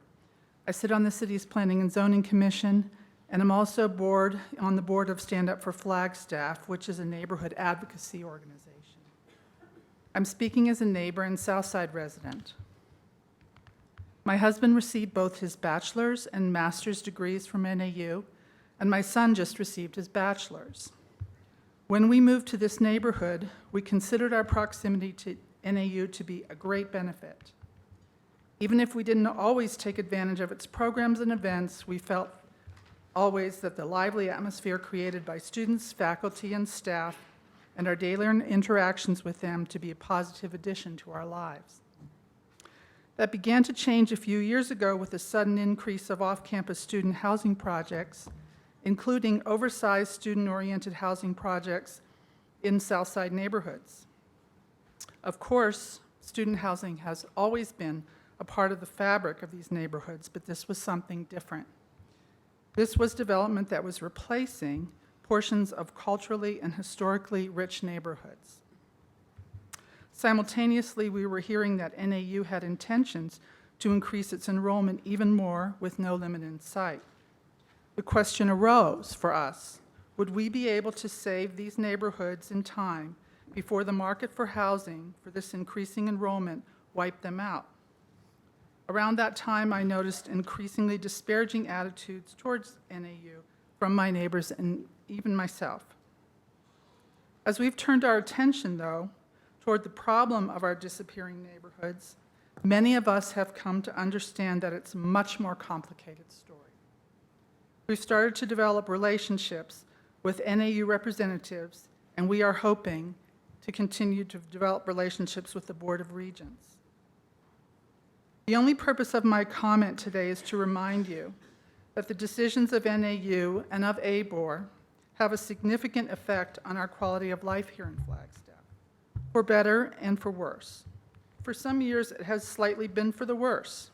I sit on the city's Planning and Zoning Commission, and I'm also on the board of Stand Up for Flagstaff, which is a neighborhood advocacy organization. I'm speaking as a neighbor and Southside resident. My husband received both his bachelor's and master's degrees from NAU, and my son just received his bachelor's. When we moved to this neighborhood, we considered our proximity to NAU to be a great benefit. Even if we didn't always take advantage of its programs and events, we felt always that the lively atmosphere created by students, faculty, and staff, and our daily interactions with them to be a positive addition to our lives. That began to change a few years ago with a sudden increase of off-campus student housing projects, including oversized student-oriented housing projects in Southside neighborhoods. Of course, student housing has always been a part of the fabric of these neighborhoods, but this was something different. This was development that was replacing portions of culturally and historically rich neighborhoods. Simultaneously, we were hearing that NAU had intentions to increase its enrollment even more with no limit in sight. The question arose for us, would we be able to save these neighborhoods in time before the market for housing for this increasing enrollment wiped them out? Around that time, I noticed increasingly disparaging attitudes towards NAU from my neighbors and even myself. As we've turned our attention, though, toward the problem of our disappearing neighborhoods, Many of us have come to understand that it's a much more complicated story. We've started to develop relationships with NAU representatives, and we are hoping to continue to develop relationships with the Board of Regents. The only purpose of my comment today is to remind you that the decisions of NAU and of ABOR have a significant effect on our quality of life here in Flagstaff, for better and for worse. For some years, it has slightly been for the worse.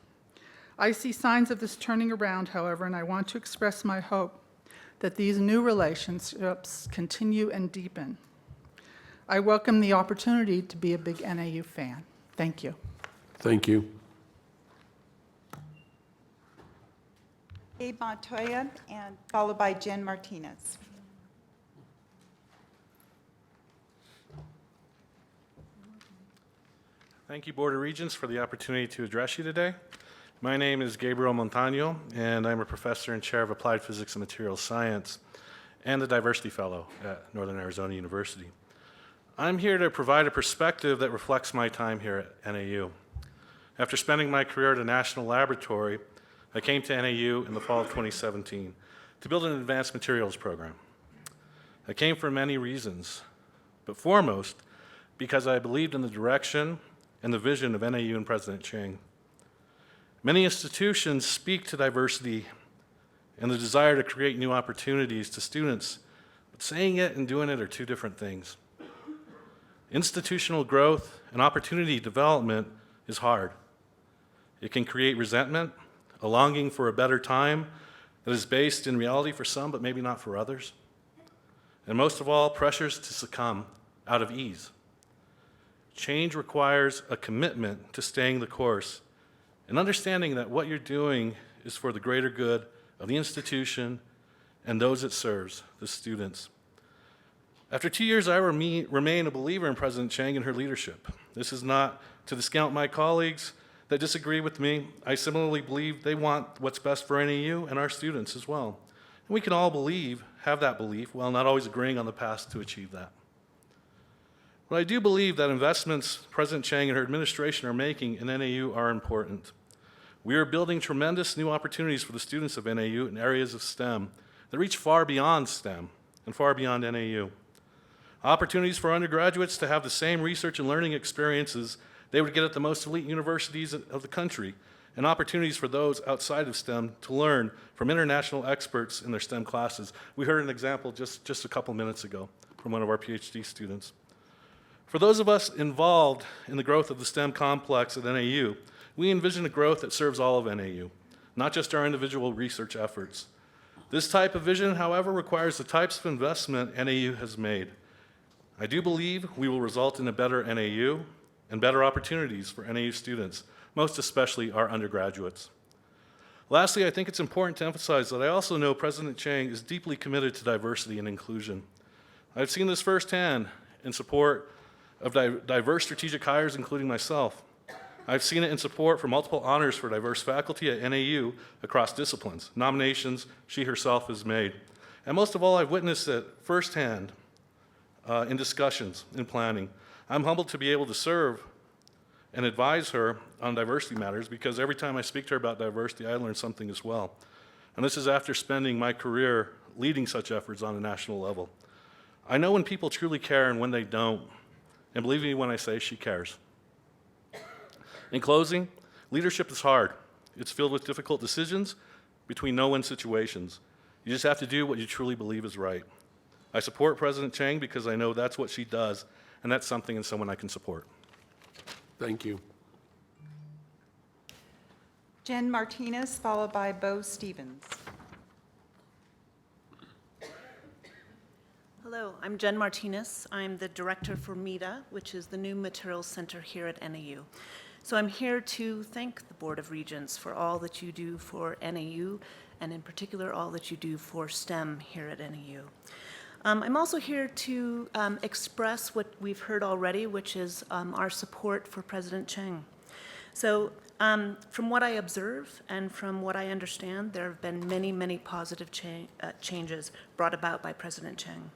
I see signs of this turning around, however, and I want to express my hope that these new relationships continue and deepen. I welcome the opportunity to be a big NAU fan. Thank you. Thank you. Abe Montoya, and followed by Jen Martinez. Thank you, Board of Regents, for the opportunity to address you today. My name is Gabriel Montano, and I'm a professor and chair of Applied Physics and Materials Science and a Diversity Fellow at Northern Arizona University. I'm here to provide a perspective that reflects my time here at NAU. After spending my career at a national laboratory, I came to NAU in the fall of 2017 to build an advanced materials program. I came for many reasons, but foremost, because I believed in the direction and the vision of NAU and President Chang. Many institutions speak to diversity and the desire to create new opportunities to students, but saying it and doing it are two different things. Institutional growth and opportunity development is hard. It can create resentment, a longing for a better time that is based in reality for some, but maybe not for others. And most of all, pressures to succumb out of ease. Change requires a commitment to staying the course and understanding that what you're doing is for the greater good of the institution and those it serves, the students. After 2 years, I remain a believer in President Chang and her leadership. This is not to discount my colleagues that disagree with me. I similarly believe they want what's best for NAU and our students as well. And we can all have that belief, while not always agreeing on the path to achieve that. But I do believe that investments President Chang and her administration are making in NAU are important. We are building tremendous new opportunities for the students of NAU in areas of STEM that reach far beyond STEM and far beyond NAU. Opportunities for undergraduates to have the same research and learning experiences they would get at the most elite universities of the country, and opportunities for those outside of STEM to learn from international experts in their STEM classes. We heard an example just a couple minutes ago from one of our PhD students. For those of us involved in the growth of the STEM complex at NAU, we envision a growth that serves all of NAU, not just our individual research efforts. This type of vision, however, requires the types of investment NAU has made. I do believe we will result in a better NAU and better opportunities for NAU students, most especially our undergraduates. Lastly, I think it's important to emphasize that I also know President Chang is deeply committed to diversity and inclusion. I've seen this firsthand in support of diverse strategic hires, including myself. I've seen it in support for multiple honors for diverse faculty at NAU across disciplines, nominations she herself has made. And most of all, I've witnessed it firsthand in discussions, in planning. I'm humbled to be able to serve and advise her on diversity matters, because every time I speak to her about diversity, I learn something as well. And this is after spending my career leading such efforts on a national level. I know when people truly care and when they don't, and believe me when I say she cares. In closing, leadership is hard. It's filled with difficult decisions between no-win situations. You just have to do what you truly believe is right. I support President Chang because I know that's what she does, and that's something and someone I can support. Thank you. Jen Martinez, followed by Bo Stevens. Hello, I'm Jen Martinez. I'm the director for MEDA, which is the New Materials Center here at NAU. So I'm here to thank the Board of Regents for all that you do for NAU, and in particular, all that you do for STEM here at NAU. I'm also here to express what we've heard already, which is our support for President Chang. So from what I observe and from what I understand, there have been many, many positive changes brought about by President Chang.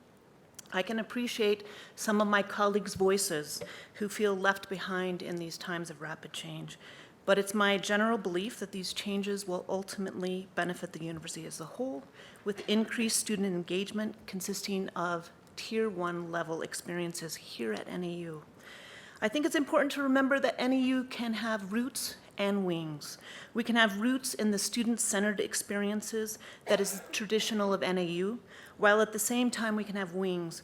I can appreciate some of my colleagues' voices who feel left behind in these times of rapid change. But it's my general belief that these changes will ultimately benefit the university as a whole, with increased student engagement consisting of Tier 1 level experiences here at NAU. I think it's important to remember that NAU can have roots and wings. We can have roots in the student-centered experiences that is traditional of NAU, while at the same time we can have wings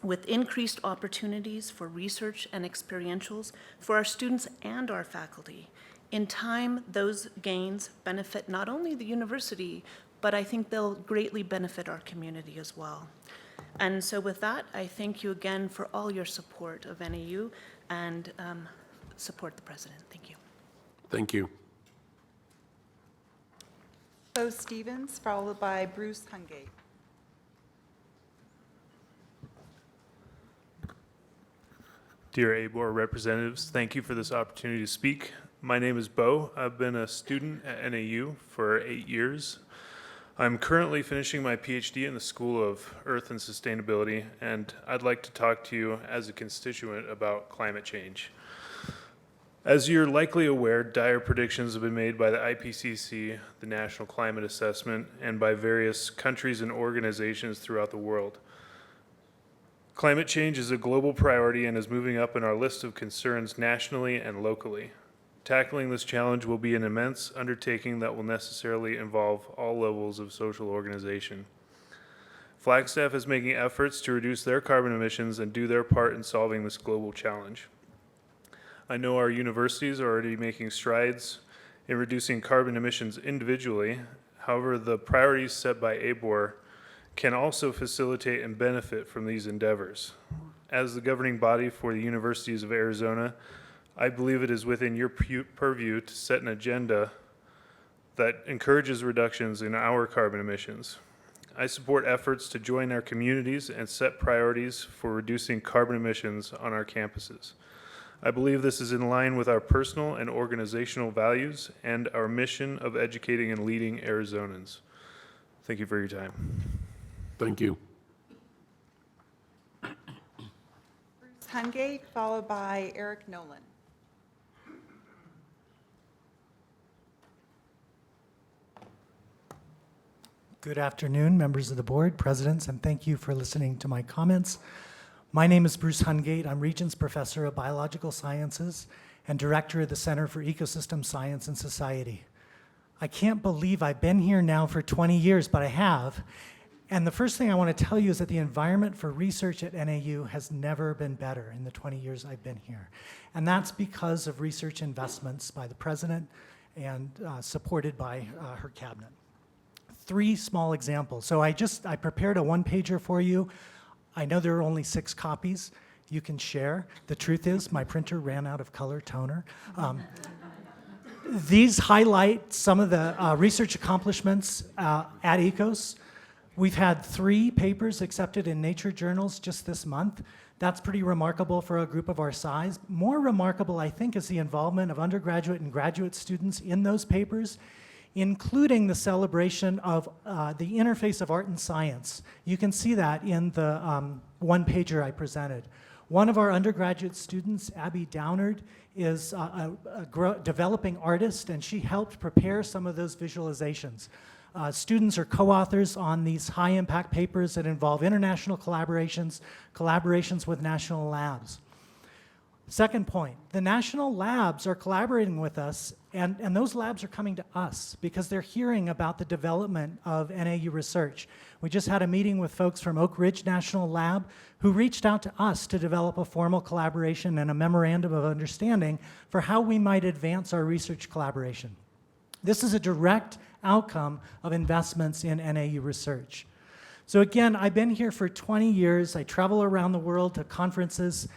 with increased opportunities for research and experientials for our students and our faculty. In time, those gains benefit not only the university, but I think they'll greatly benefit our community as well. And so with that, I thank you again for all your support of NAU and support the president. Thank you. Thank you. Bo Stevens, followed by Bruce Hungate. Dear ABOR representatives, thank you for this opportunity to speak. My name is Bo. I've been a student at NAU for 8 years. I'm currently finishing my PhD in the School of Earth and Sustainability, and I'd like to talk to you as a constituent about climate change. As you're likely aware, dire predictions have been made by the IPCC, the National Climate Assessment, and by various countries and organizations throughout the world. Climate change is a global priority and is moving up in our list of concerns nationally and locally. Tackling this challenge will be an immense undertaking that will necessarily involve all levels of social organization. Flagstaff is making efforts to reduce their carbon emissions and do their part in solving this global challenge. I know our universities are already making strides in reducing carbon emissions individually. However, the priorities set by ABOR can also facilitate and benefit from these endeavors. As the governing body for the universities of Arizona, I believe it is within your purview to set an agenda that encourages reductions in our carbon emissions. I support efforts to join our communities and set priorities for reducing carbon emissions on our campuses. I believe this is in line with our personal and organizational values and our mission of educating and leading Arizonans. Thank you for your time. Thank you. Bruce Hungate, followed by Eric Nolan. Good afternoon, members of the board, presidents, and thank you for listening to my comments. My name is Bruce Hungate. I'm Regents Professor of Biological Sciences and Director of the Center for Ecosystem Science and Society. I can't believe I've been here now for 20 years, but I have. And the first thing I want to tell you is that the environment for research at NAU has never been better in the 20 years I've been here. And that's because of research investments by the president and supported by her cabinet. 3 small examples. So I prepared a one-pager for you. I know there are only 6 copies you can share. The truth is my printer ran out of color toner. These highlight some of the research accomplishments at ECOS. We've had 3 papers accepted in Nature journals just this month. That's pretty remarkable for a group of our size. More remarkable, I think, is the involvement of undergraduate and graduate students in those papers, including the celebration of the interface of art and science. You can see that in the one-pager I presented. One of our undergraduate students, Abby Downard, is a developing artist, and she helped prepare some of those visualizations. Students are co-authors on these high-impact papers that involve international collaborations with national labs. Second point, the national labs are collaborating with us, and those labs are coming to us because they're hearing about the development of NAU research. We just had a meeting with folks from Oak Ridge National Lab who reached out to us to develop a formal collaboration and a memorandum of understanding for how we might advance our research collaboration. This is a direct outcome of investments in NAU research. So again, I've been here for 20 years. I travel around the world to conferences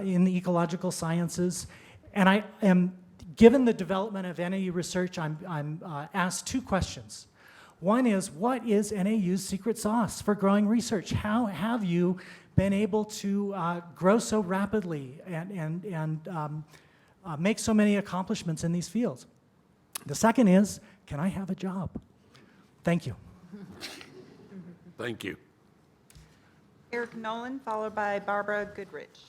in the ecological sciences, and I am, given the development of NAU research, I'm asked 2 questions. One is, what is NAU's secret sauce for growing research? How have you been able to grow so rapidly and make so many accomplishments in these fields? The second is, can I have a job? Thank you. Thank you. Eric Nolan, followed by Barbara Goodrich.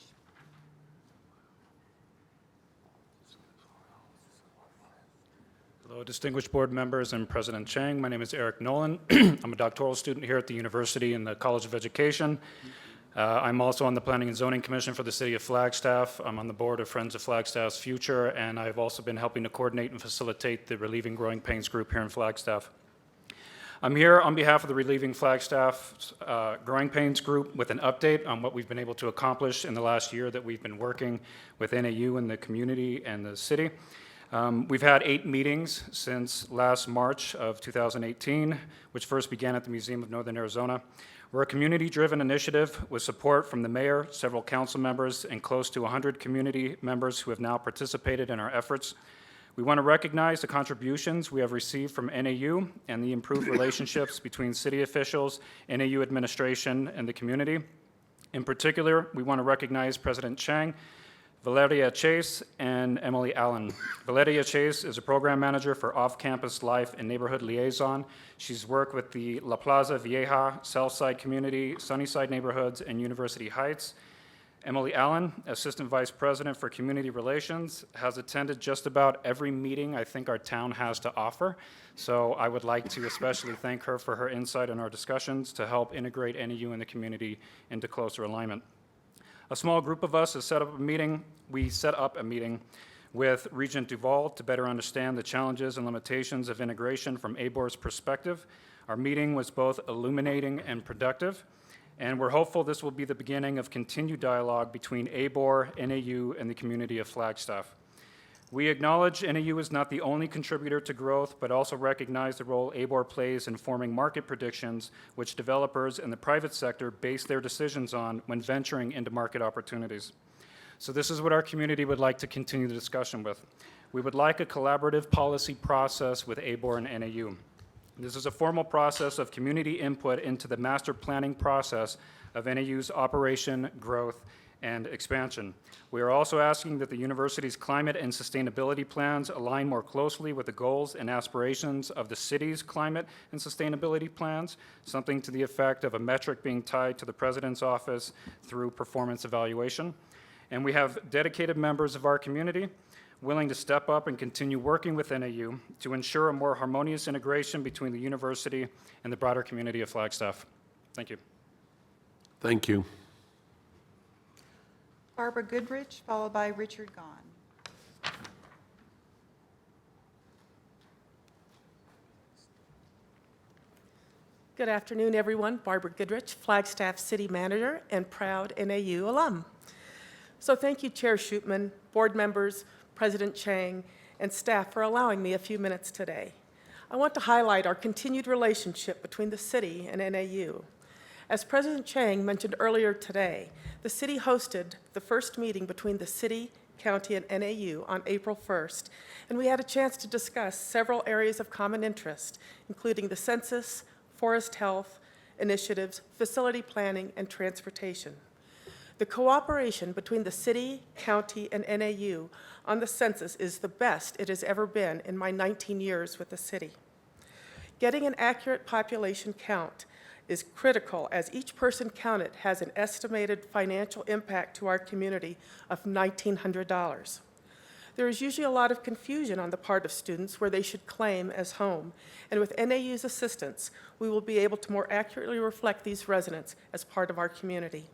Hello, distinguished board members and President Chang. My name is Eric Nolan. I'm a doctoral student here at the university in the College of Education. I'm also on the Planning and Zoning Commission for the City of Flagstaff. I'm on the board of Friends of Flagstaff's Future, and I've also been helping to coordinate and facilitate the Relieving Growing Pains group here in Flagstaff. I'm here on behalf of the Relieving Flagstaff Growing Pains group with an update on what we've been able to accomplish in the last year that we've been working with NAU and the community and the city. We've had 8 meetings since last March of 2018, which first began at the Museum of Northern Arizona. We're a community-driven initiative with support from the mayor, several council members, and close to 100 community members who have now participated in our efforts. We want to recognize the contributions we have received from NAU and the improved relationships between city officials, NAU administration, and the community. In particular, we want to recognize President Chang, Valeria Chase, and Emily Allen. Valeria Chase is a program manager for Off-Campus Life and Neighborhood Liaison. She's worked with the La Plaza Vieja, Southside Community, Sunnyside Neighborhoods, and University Heights. Emily Allen, Assistant Vice President for Community Relations, has attended just about every meeting I think our town has to offer. So I would like to especially thank her for her insight in our discussions to help integrate NAU and the community into closer alignment. A small group of us has set up a meeting. We set up a meeting with Regent Duval to better understand the challenges and limitations of integration from ABOR's perspective. Our meeting was both illuminating and productive, and we're hopeful this will be the beginning of continued dialogue between ABOR, NAU, and the community of Flagstaff. We acknowledge NAU is not the only contributor to growth, but also recognize the role ABOR plays in forming market predictions, which developers in the private sector base their decisions on when venturing into market opportunities. So this is what our community would like to continue the discussion with. We would like a collaborative policy process with ABOR and NAU. This is a formal process of community input into the master planning process of NAU's operation, growth, and expansion. We are also asking that the university's climate and sustainability plans align more closely with the goals and aspirations of the city's climate and sustainability plans, something to the effect of a metric being tied to the president's office through performance evaluation. And we have dedicated members of our community willing to step up and continue working with NAU to ensure a more harmonious integration between the university and the broader community of Flagstaff. Thank you. Thank you. Barbara Goodrich, followed by Richard Gahn. Good afternoon, everyone. Barbara Goodrich, Flagstaff City Manager and proud NAU alum. So thank you, Chair Schutman, board members, President Chang, and staff for allowing me a few minutes today. I want to highlight our continued relationship between the city and NAU. As President Chang mentioned earlier today, the city hosted the first meeting between the city, county, and NAU on April 1st, and we had a chance to discuss several areas of common interest, including the census, forest health initiatives, facility planning, and transportation. The cooperation between the city, county, and NAU on the census is the best it has ever been in my 19 years with the city. Getting an accurate population count is critical, as each person counted has an estimated financial impact to our community of $1,900. There is usually a lot of confusion on the part of students where they should claim as home, and with NAU's assistance, we will be able to more accurately reflect these residents as part of our community.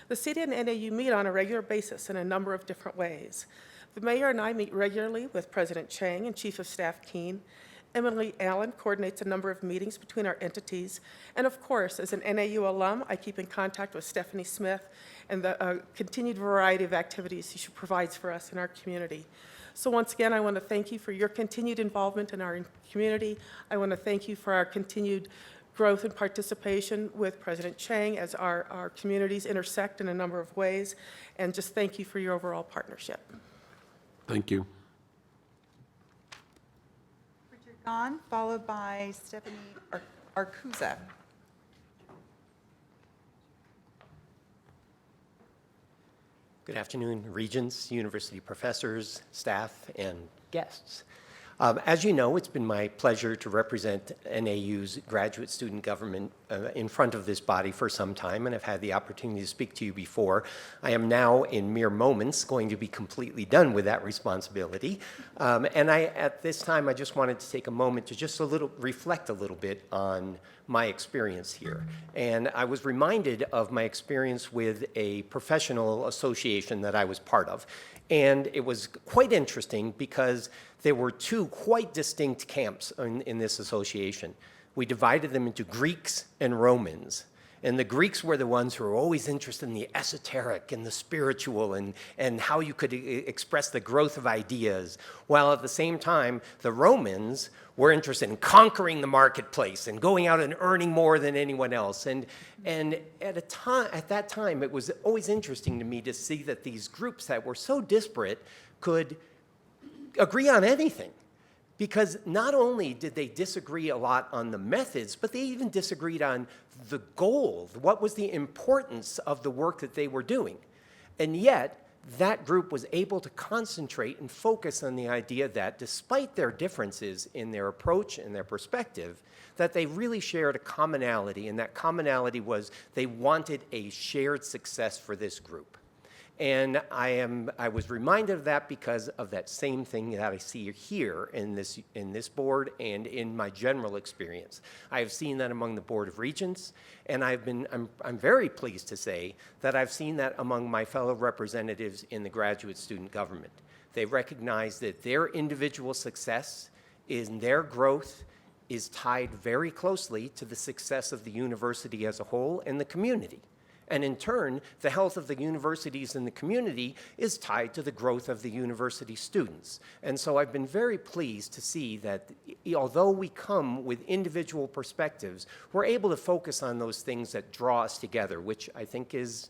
The city and NAU meet on a regular basis in a number of different ways. The mayor and I meet regularly with President Chang and Chief of Staff Keene. Emily Allen coordinates a number of meetings between our entities. And of course, as an NAU alum, I keep in contact with Stephanie Smith and the continued variety of activities she provides for us in our community. So once again, I want to thank you for your continued involvement in our community. I want to thank you for our continued growth and participation with President Chang as our communities intersect in a number of ways. And just thank you for your overall partnership. Thank you. Gahn, followed by Stephanie Arcuza. Good afternoon, regents, university professors, staff, and guests. As you know, it's been my pleasure to represent NAU's graduate student government in front of this body for some time, and I've had the opportunity to speak to you before. I am now, in mere moments, going to be completely done with that responsibility. At this time, I just wanted to take a moment to just reflect a little bit on my experience here. And I was reminded of my experience with a professional association that I was part of. And it was quite interesting because there were two quite distinct camps in this association. We divided them into Greeks and Romans. And the Greeks were the ones who were always interested in the esoteric and the spiritual and how you could express the growth of ideas, while at the same time, the Romans were interested in conquering the marketplace and going out and earning more than anyone else. And at that time, it was always interesting to me to see that these groups that were so disparate could agree on anything. Because not only did they disagree a lot on the methods, but they even disagreed on the goal. What was the importance of the work that they were doing? And yet, that group was able to concentrate and focus on the idea that despite their differences in their approach and their perspective, that they really shared a commonality, and that commonality was they wanted a shared success for this group. And I was reminded of that because of that same thing that I see here in this board and in my general experience. I have seen that among the Board of Regents, and I'm very pleased to say that I've seen that among my fellow representatives in the graduate student government. They recognize that their individual success in their growth is tied very closely to the success of the university as a whole and the community. And in turn, the health of the universities and the community is tied to the growth of the university students. And so I've been very pleased to see that although we come with individual perspectives, we're able to focus on those things that draw us together, which I think is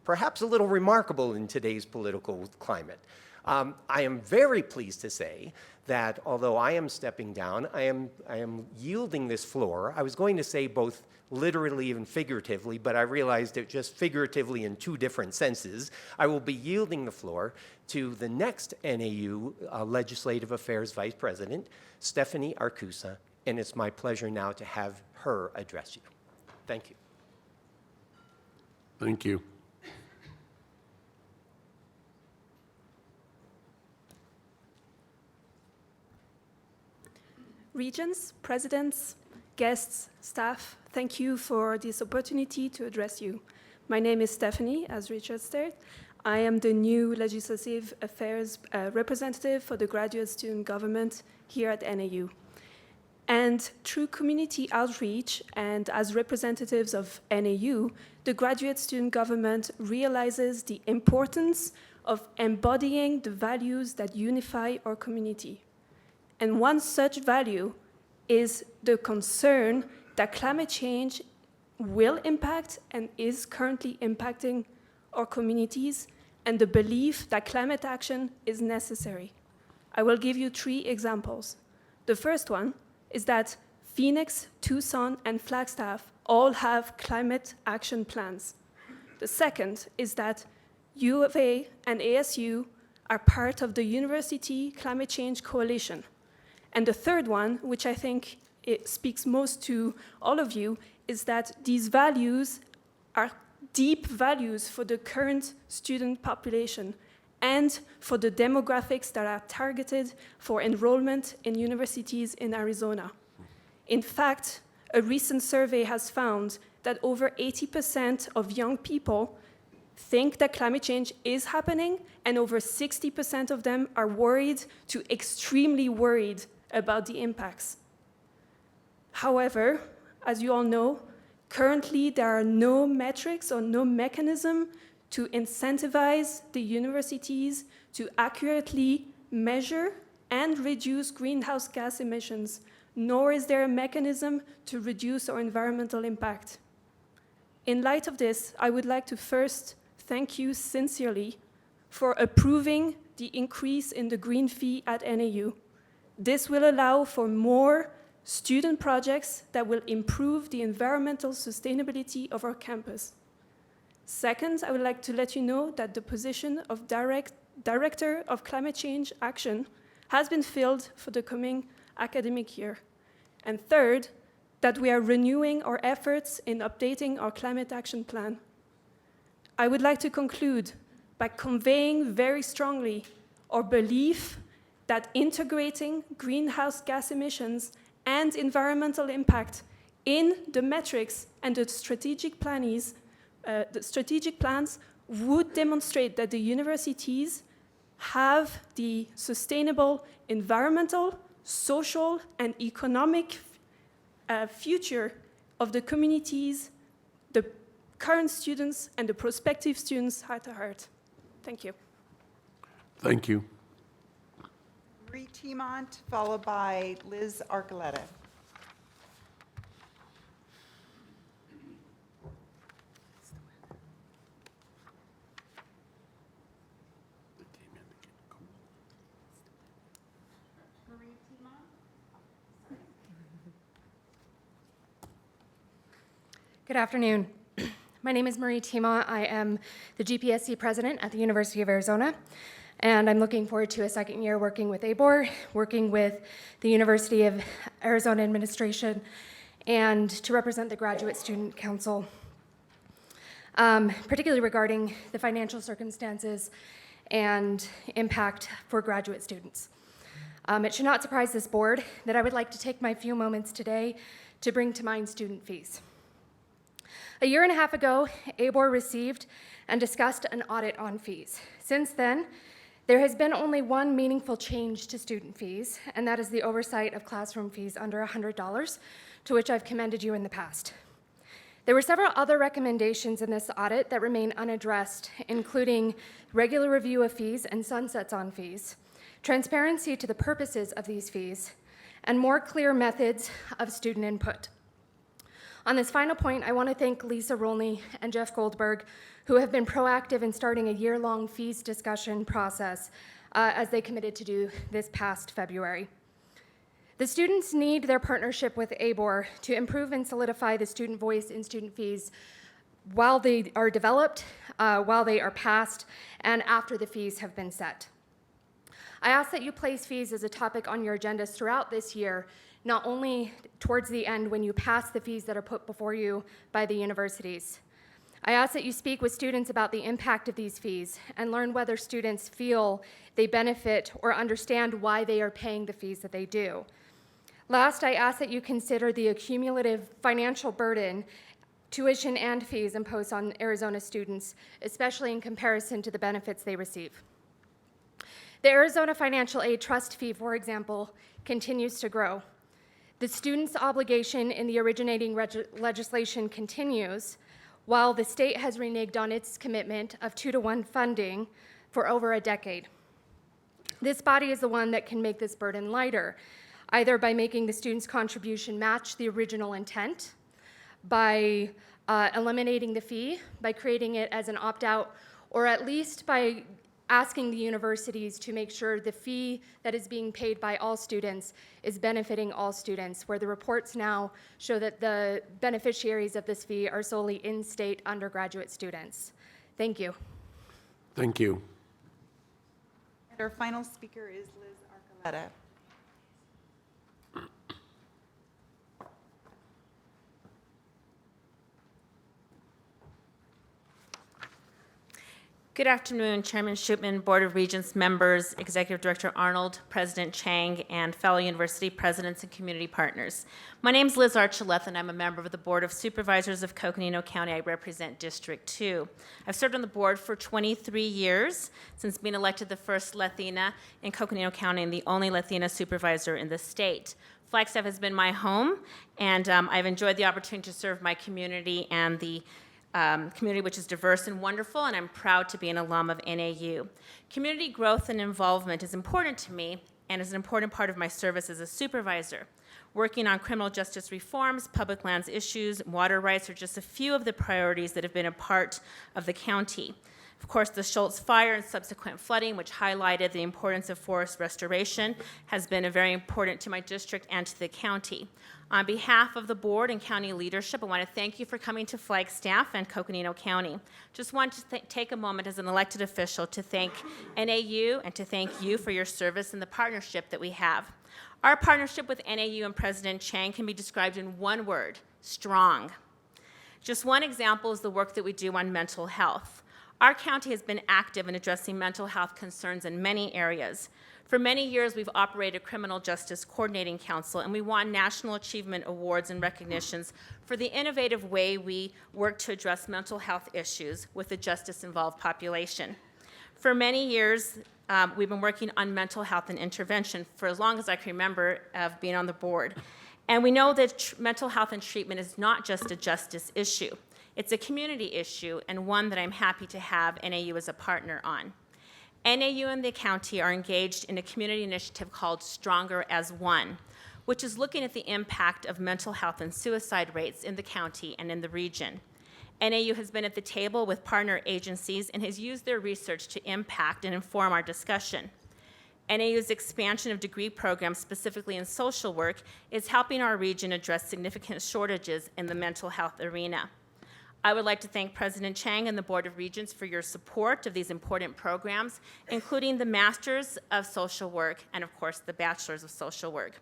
perhaps a little remarkable in today's political climate. I am very pleased to say that although I am stepping down, I am yielding this floor. I was going to say both literally and figuratively, but I realized it just figuratively in two different senses. I will be yielding the floor to the next NAU Legislative Affairs Vice President, Stephanie Arcusa, and it's my pleasure now to have her address you. Thank you. Thank you. Regents, presidents, guests, staff, thank you for this opportunity to address you. My name is Stephanie, as Richard said. I am the new Legislative Affairs representative for the graduate student government here at NAU. And through community outreach and as representatives of NAU, the graduate student government realizes the importance of embodying the values that unify our community. And one such value is the concern that climate change will impact and is currently impacting our communities, and the belief that climate action is necessary. I will give you 3 examples. The first one is that Phoenix, Tucson, and Flagstaff all have climate action plans. The second is that U of A and ASU are part of the University Climate Change Coalition. And the third one, which I think it speaks most to all of you, is that these values are deep values for the current student population and for the demographics that are targeted for enrollment in universities in Arizona. In fact, a recent survey has found that over 80% of young people think that climate change is happening, and over 60% of them are worried to extremely worried about the impacts. However, as you all know, currently there are no metrics or no mechanism to incentivize the universities to accurately measure and reduce greenhouse gas emissions, nor is there a mechanism to reduce our environmental impact. In light of this, I would like to first thank you sincerely for approving the increase in the green fee at NAU. This will allow for more student projects that will improve the environmental sustainability of our campus. Second, I would like to let you know that the position of Director of Climate Change Action has been filled for the coming academic year. And third, that we are renewing our efforts in updating our climate action plan. I would like to conclude by conveying very strongly our belief that integrating greenhouse gas emissions and environmental impact in the metrics and the strategic plans would demonstrate that the universities have the sustainable environmental, social, and economic future of the communities, the current students, and the prospective students at heart. Thank you. Thank you. Marie Timont, followed by Liz Archuleta. Good afternoon. My name is Marie Tima. I am the GPSC president at the University of Arizona, and I'm looking forward to a second year working with ABOR, working with the University of Arizona administration, and to represent the Graduate Student Council, particularly regarding the financial circumstances and impact for graduate students. It should not surprise this board that I would like to take my few moments today to bring to mind student fees. A year and a half ago, ABOR received and discussed an audit on fees. Since then, there has been only one meaningful change to student fees, and that is the oversight of classroom fees under $100, to which I've commended you in the past. There were several other recommendations in this audit that remain unaddressed, including regular review of fees and sunsets on fees, transparency to the purposes of these fees, and more clear methods of student input. On this final point, I want to thank Lisa Rolney and Jeff Goldberg, who have been proactive in starting a year-long fees discussion process as they committed to do this past February. The students need their partnership with ABOR to improve and solidify the student voice in student fees while they are developed, while they are passed, and after the fees have been set. I ask that you place fees as a topic on your agendas throughout this year, not only towards the end when you pass the fees that are put before you by the universities. I ask that you speak with students about the impact of these fees and learn whether students feel they benefit or understand why they are paying the fees that they do. Last, I ask that you consider the accumulative financial burden, tuition and fees imposed on Arizona students, especially in comparison to the benefits they receive. The Arizona Financial Aid Trust fee, for example, continues to grow. The student's obligation in the originating legislation continues, while the state has reneged on its commitment of 2-to-1 funding for over a decade. This body is the one that can make this burden lighter, either by making the student's contribution match the original intent, by eliminating the fee, by creating it as an opt-out, or at least by asking the universities to make sure the fee that is being paid by all students is benefiting all students, where the reports now show that the beneficiaries of this fee are solely in-state undergraduate students. Thank you. Thank you. And our final speaker is Liz Archuleta. Good afternoon, Chairman Schupman, Board of Regents members, Executive Director Arnold, President Chang, and fellow university presidents and community partners. My name is Liz Archuleta, and I'm a member of the Board of Supervisors of Coconino County. I represent District 2. I've served on the board for 23 years, since being elected the first Latina in Coconino County and the only Latina supervisor in the state. Flagstaff has been my home, and I've enjoyed the opportunity to serve my community and the community which is diverse and wonderful, and I'm proud to be an alum of NAU. Community growth and involvement is important to me and is an important part of my service as a supervisor. Working on criminal justice reforms, public lands issues, water rights are just a few of the priorities that have been a part of the county. Of course, the Schultz fire and subsequent flooding, which highlighted the importance of forest restoration, has been very important to my district and to the county. On behalf of the board and county leadership, I want to thank you for coming to Flagstaff and Coconino County. Just want to take a moment as an elected official to thank NAU and to thank you for your service and the partnership that we have. Our partnership with NAU and President Chang can be described in one word: strong. Just one example is the work that we do on mental health. Our county has been active in addressing mental health concerns in many areas. For many years, we've operated a Criminal Justice Coordinating Council, and we won national achievement awards and recognitions for the innovative way we work to address mental health issues with the justice-involved population. For many years, we've been working on mental health and intervention for as long as I can remember of being on the board. And we know that mental health and treatment is not just a justice issue. It's a community issue, and one that I'm happy to have NAU as a partner on. NAU and the county are engaged in a community initiative called Stronger as One, which is looking at the impact of mental health and suicide rates in the county and in the region. NAU has been at the table with partner agencies and has used their research to impact and inform our discussion. NAU's expansion of degree programs, specifically in social work, is helping our region address significant shortages in the mental health arena. I would like to thank President Chang and the Board of Regents for your support of these important programs, including the Masters of Social Work and, of course, the Bachelors of Social Work.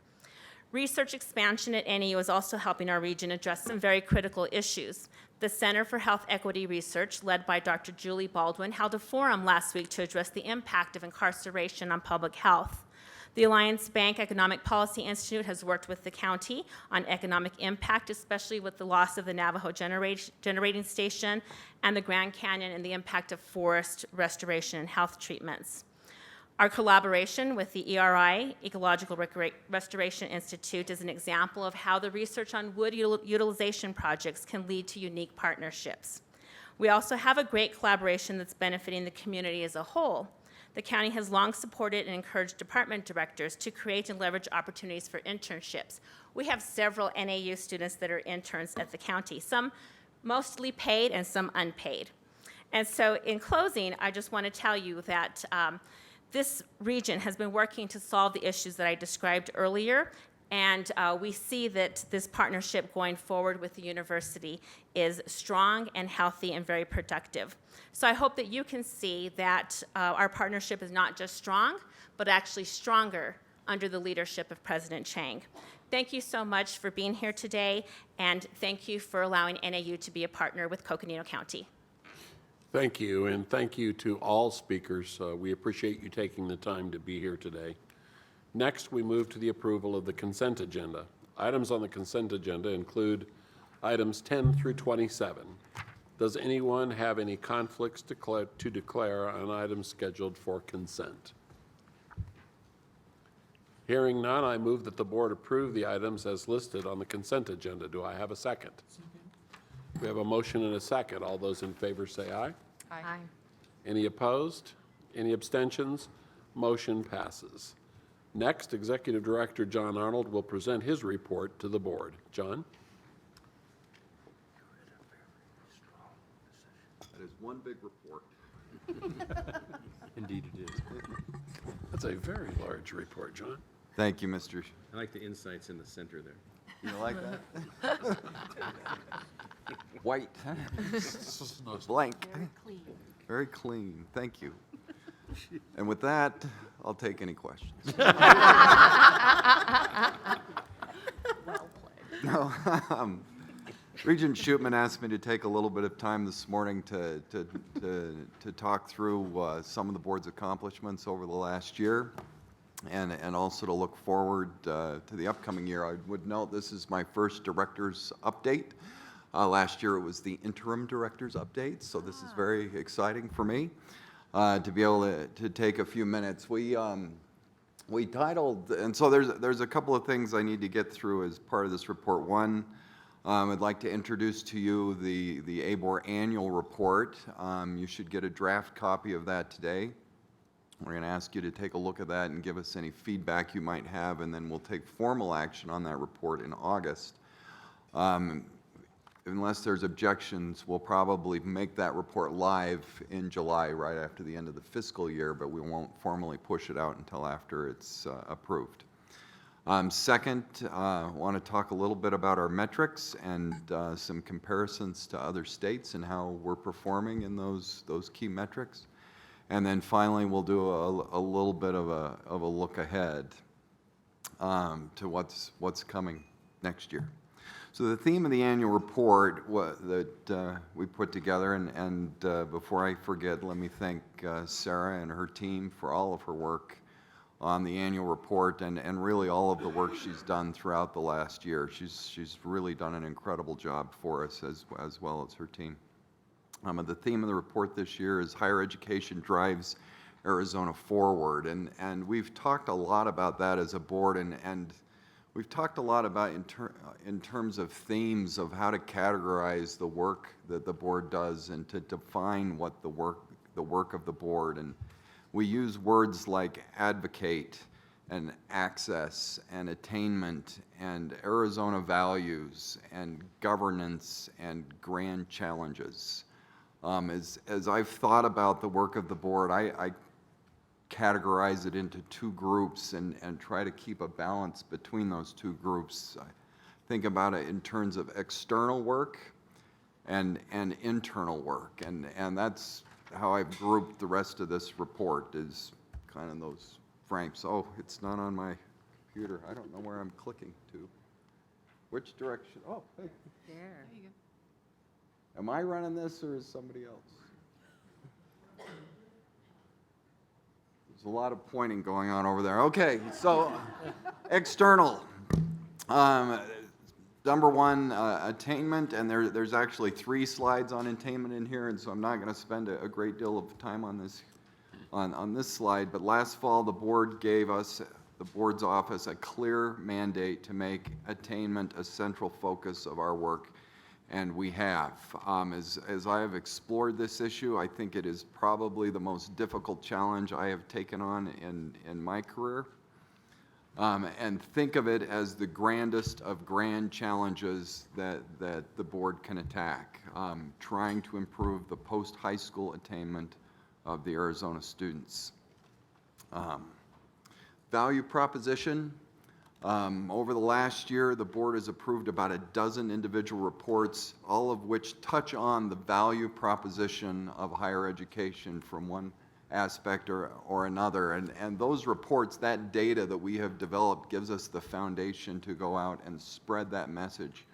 Research expansion at NAU is also helping our region address some very critical issues. The Center for Health Equity Research, led by Dr. Julie Baldwin, held a forum last week to address the impact of incarceration on public health. The Alliance Bank Economic Policy Institute has worked with the county on economic impact, especially with the loss of the Navajo generating station and the Grand Canyon and the impact of forest restoration and health treatments. Our collaboration with the ERI, Ecological Restoration Institute, is an example of how the research on wood utilization projects can lead to unique partnerships. We also have a great collaboration that's benefiting the community as a whole. The county has long supported and encouraged department directors to create and leverage opportunities for internships. We have several NAU students that are interns at the county, some mostly paid and some unpaid. And so in closing, I just want to tell you that this region has been working to solve the issues that I described earlier, and we see that this partnership going forward with the university is strong and healthy and very productive. So I hope that you can see that our partnership is not just strong, but actually stronger under the leadership of President Chang. Thank you so much for being here today, and thank you for allowing NAU to be a partner with Coconino County. Thank you, and thank you to all speakers. We appreciate you taking the time to be here today. Next, we move to the approval of the consent agenda. Items on the consent agenda include items 10 through 27. Does anyone have any conflicts to declare on items scheduled for consent? Hearing none, I move that the board approve the items as listed on the consent agenda. Do I have a second? We have a motion and a second. All those in favor say aye. Aye. Any opposed? Any abstentions? Motion passes. Next, Executive Director John Arnold will present his report to the board. John? That is one big report. Indeed it is. That's a very large report, John. Thank you, Mr. I like the insights in the center there. You like that? White, huh? Blank. Very clean. Very clean. Thank you. And with that, I'll take any questions. Well played. No, Regent Schutman asked me to take a little bit of time this morning to talk through some of the board's accomplishments over the last year, and also to look forward to the upcoming year. I would note this is my first director's update. Last year it was the interim director's update, so this is very exciting for me to be able to take a few minutes. We titled, and so there's a couple of things I need to get through as part of this report. One, I'd like to introduce to you the ABOR annual report. You should get a draft copy of that today. We're going to ask you to take a look at that and give us any feedback you might have, and then we'll take formal action on that report in August. unless there's objections, we'll probably make that report live in July, right after the end of the fiscal year, but we won't formally push it out until after it's approved. Second, I want to talk a little bit about our metrics and some comparisons to other states and how we're performing in those key metrics. And then finally, we'll do a little bit of a look ahead to what's coming next year. So the theme of the annual report that we put together, and before I forget, let me thank Sarah and her team for all of her work on the annual report and really all of the work she's done throughout the last year. She's really done an incredible job for us as well as her team. The theme of the report this year is Higher Education Drives Arizona Forward, and we've talked a lot about that as a board, and we've talked a lot about in terms of themes of how to categorize the work that the board does and to define what the work of the board. And we use words like advocate and access and attainment and Arizona values and governance and grand challenges. As I've thought about the work of the board, I categorize it into two groups and try to keep a balance between those two groups. I think about it in terms of external work and internal work, and that's how I've grouped the rest of this report, is kind of those frames. Oh, it's not on my computer. I don't know where I'm clicking to. Which direction? Oh, hey. There you go. Am I running this or is somebody else? There's a lot of pointing going on over there. Okay, so external. Number one, attainment, and there's actually 3 slides on attainment in here, and so I'm not going to spend a great deal of time on this slide. But last fall, the board gave us, the board's office, a clear mandate to make attainment a central focus of our work, and we have. As I have explored this issue, I think it is probably the most difficult challenge I have taken on in my career. And think of it as the grandest of grand challenges that the board can attack, trying to improve the post-high school attainment of the Arizona students. Value proposition. Over the last year, the board has approved about a dozen individual reports, all of which touch on the value proposition of higher education from one aspect or another. And those reports, that data that we have developed, gives us the foundation to go out and spread that message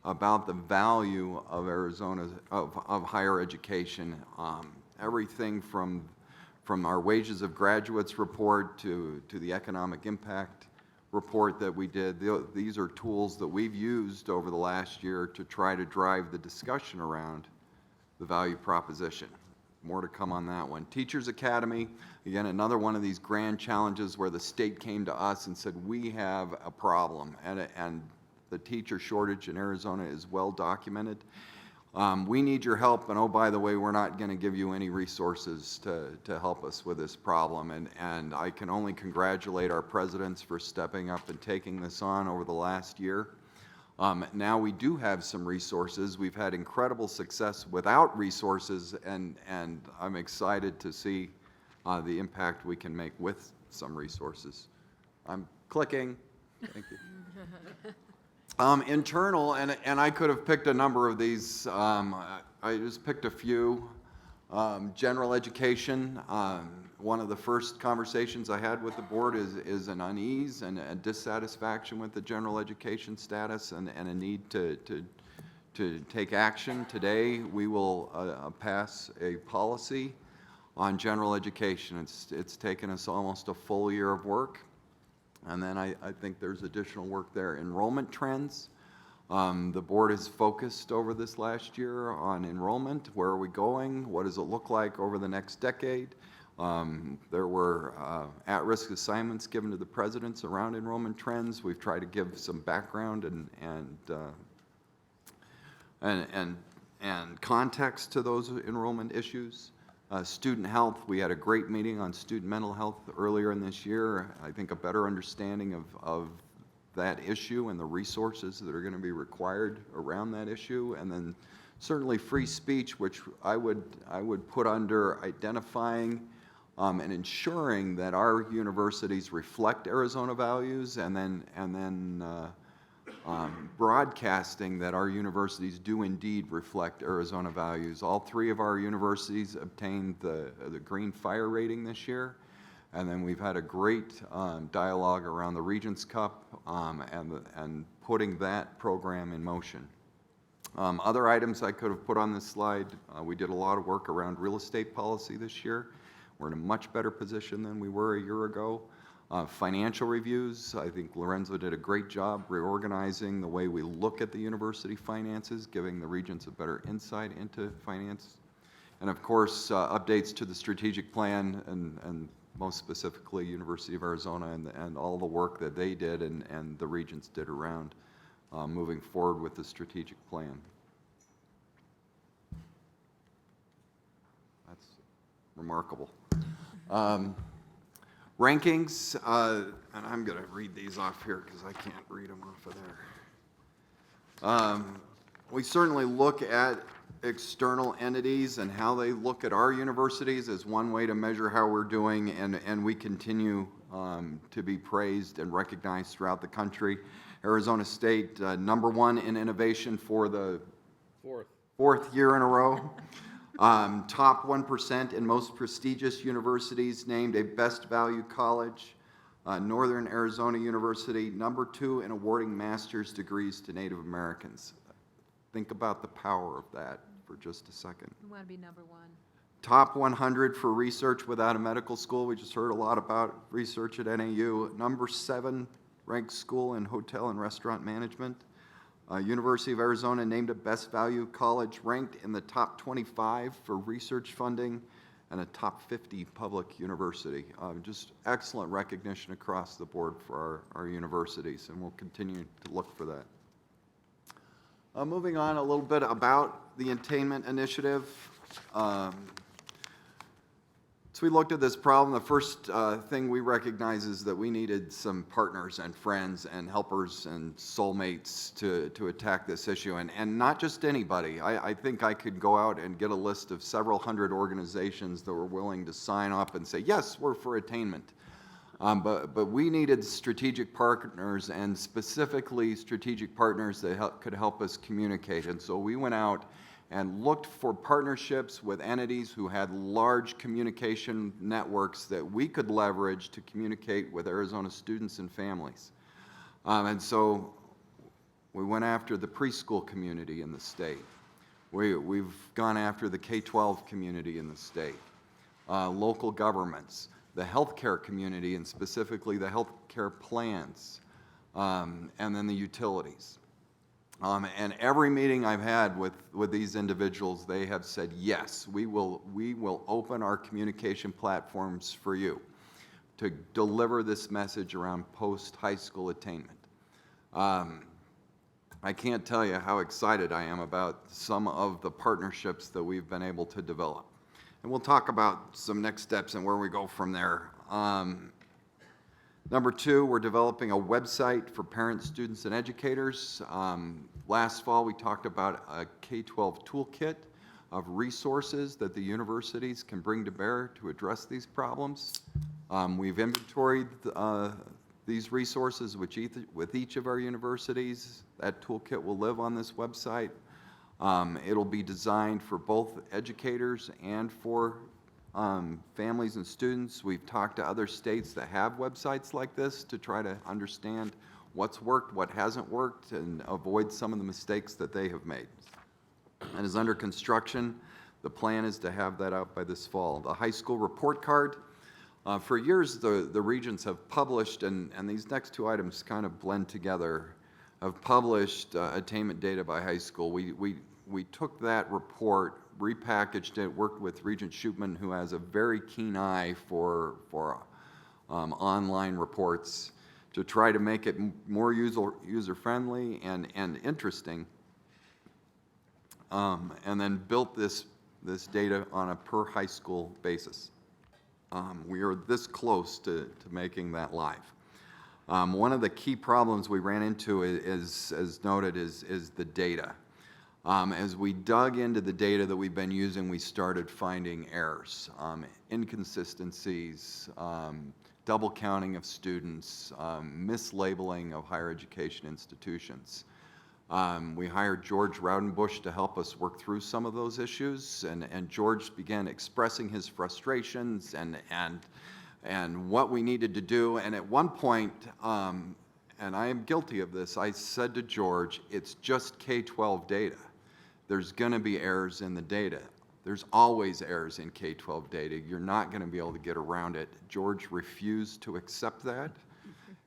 about the value of Arizona's of higher education. Everything from our Wages of Graduates report to the economic impact report that we did. These are tools that we've used over the last year to try to drive the discussion around the value proposition. More to come on that one. Teachers Academy, again, another one of these grand challenges where the state came to us and said, we have a problem, and the teacher shortage in Arizona is well documented. We need your help, and oh, by the way, we're not going to give you any resources to help us with this problem. And I can only congratulate our presidents for stepping up and taking this on over the last year. Now we do have some resources. We've had incredible success without resources, and I'm excited to see the impact we can make with some resources. I'm clicking. Thank you. Internal, and I could have picked a number of these. I just picked a few. General education. One of the first conversations I had with the board is an unease and a dissatisfaction with the general education status and a need to take action. Today, we will pass a policy on general education. It's taken us almost a full year of work, and then I think there's additional work there. Enrollment trends. The board has focused over this last year on enrollment. Where are we going? What does it look like over the next decade? There were at-risk assignments given to the presidents around enrollment trends. We've tried to give some background and context to those enrollment issues. Student health, we had a great meeting on student mental health earlier in this year. I think a better understanding of that issue and the resources that are going to be required around that issue. And then certainly free speech, which I would put under identifying and ensuring that our universities reflect Arizona values, and then broadcasting that our universities do indeed reflect Arizona values. All three of our universities obtained the Green Fire rating this year, and then we've had a great dialogue around the Regents Cup and putting that program in motion. Other items I could have put on this slide, we did a lot of work around real estate policy this year. We're in a much better position than we were a year ago. Financial reviews, I think Lorenzo did a great job reorganizing the way we look at the university finances, giving the regents a better insight into finance. And of course, updates to the strategic plan and most specifically University of Arizona and all the work that they did and the regents did around moving forward with the strategic plan. That's remarkable. Rankings, and I'm going to read these off here because I can't read them off of there. We certainly look at external entities and how they look at our universities as one way to measure how we're doing, and we continue to be praised and recognized throughout the country. Arizona State, #1 in innovation for the fourth year in a row. Top 1% in most prestigious universities, named a best value college. Northern Arizona University, #2 in awarding master's degrees to Native Americans. Think about the power of that for just a second. We want to be #1. Top 100 for research without a medical school. We just heard a lot about research at NAU. #7 ranked school in hotel and restaurant management. University of Arizona named a best value college, ranked in the top 25 for research funding, and a top 50 public university. Just excellent recognition across the board for our universities, and we'll continue to look for that. Moving on a little bit about the Attainment Initiative. So we looked at this problem. The first thing we recognized is that we needed some partners and friends and helpers and soulmates to attack this issue, and not just anybody. I think I could go out and get a list of several hundred organizations that were willing to sign up and say, yes, we're for attainment. But we needed strategic partners, and specifically strategic partners that could help us communicate. And so we went out and looked for partnerships with entities who had large communication networks that we could leverage to communicate with Arizona students and families. And so we went after the preschool community in the state. We've gone after the K-12 community in the state, local governments, the healthcare community, and specifically the healthcare plans, and then the utilities. And every meeting I've had with these individuals, they have said, yes, we will open our communication platforms for you to deliver this message around post-high school attainment. I can't tell you how excited I am about some of the partnerships that we've been able to develop. And we'll talk about some next steps and where we go from there. #2, we're developing a website for parents, students, and educators. Last fall, we talked about a K-12 toolkit of resources that the universities can bring to bear to address these problems. We've inventoried these resources with each of our universities. That toolkit will live on this website. It'll be designed for both educators and for families and students. We've talked to other states that have websites like this to try to understand what's worked, what hasn't worked, and avoid some of the mistakes that they have made. And is under construction. The plan is to have that out by this fall. The high school report card. For years, the regents have published, and these next two items kind of blend together, have published attainment data by high school. We took that report, repackaged it, worked with Regent Schupman, who has a very keen eye for online reports, to try to make it more user-friendly and interesting, and then built this data on a per high school basis. We are this close to making that live. One of the key problems we ran into is, as noted, is the data. As we dug into the data that we've been using, we started finding errors, inconsistencies, double counting of students, mislabeling of higher education institutions. We hired George Raudenbush to help us work through some of those issues, and George began expressing his frustrations and what we needed to do. And at one point, and I am guilty of this, I said to George, it's just K-12 data. There's going to be errors in the data. There's always errors in K-12 data. You're not going to be able to get around it. George refused to accept that.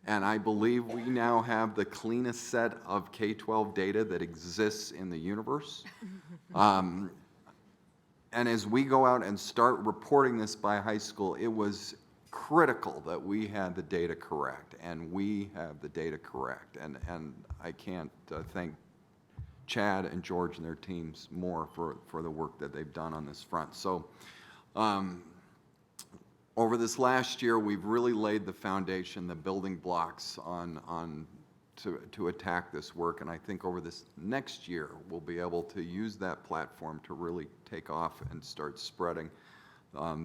And I believe we now have the cleanest set of K-12 data that exists in the universe. And as we go out and start reporting this by high school, it was critical that we had the data correct, and we have the data correct. And I can't thank Chad and George and their teams more for the work that they've done on this front. So over this last year, we've really laid the foundation, the building blocks to attack this work, and I think over this next year, we'll be able to use that platform to really take off and start spreading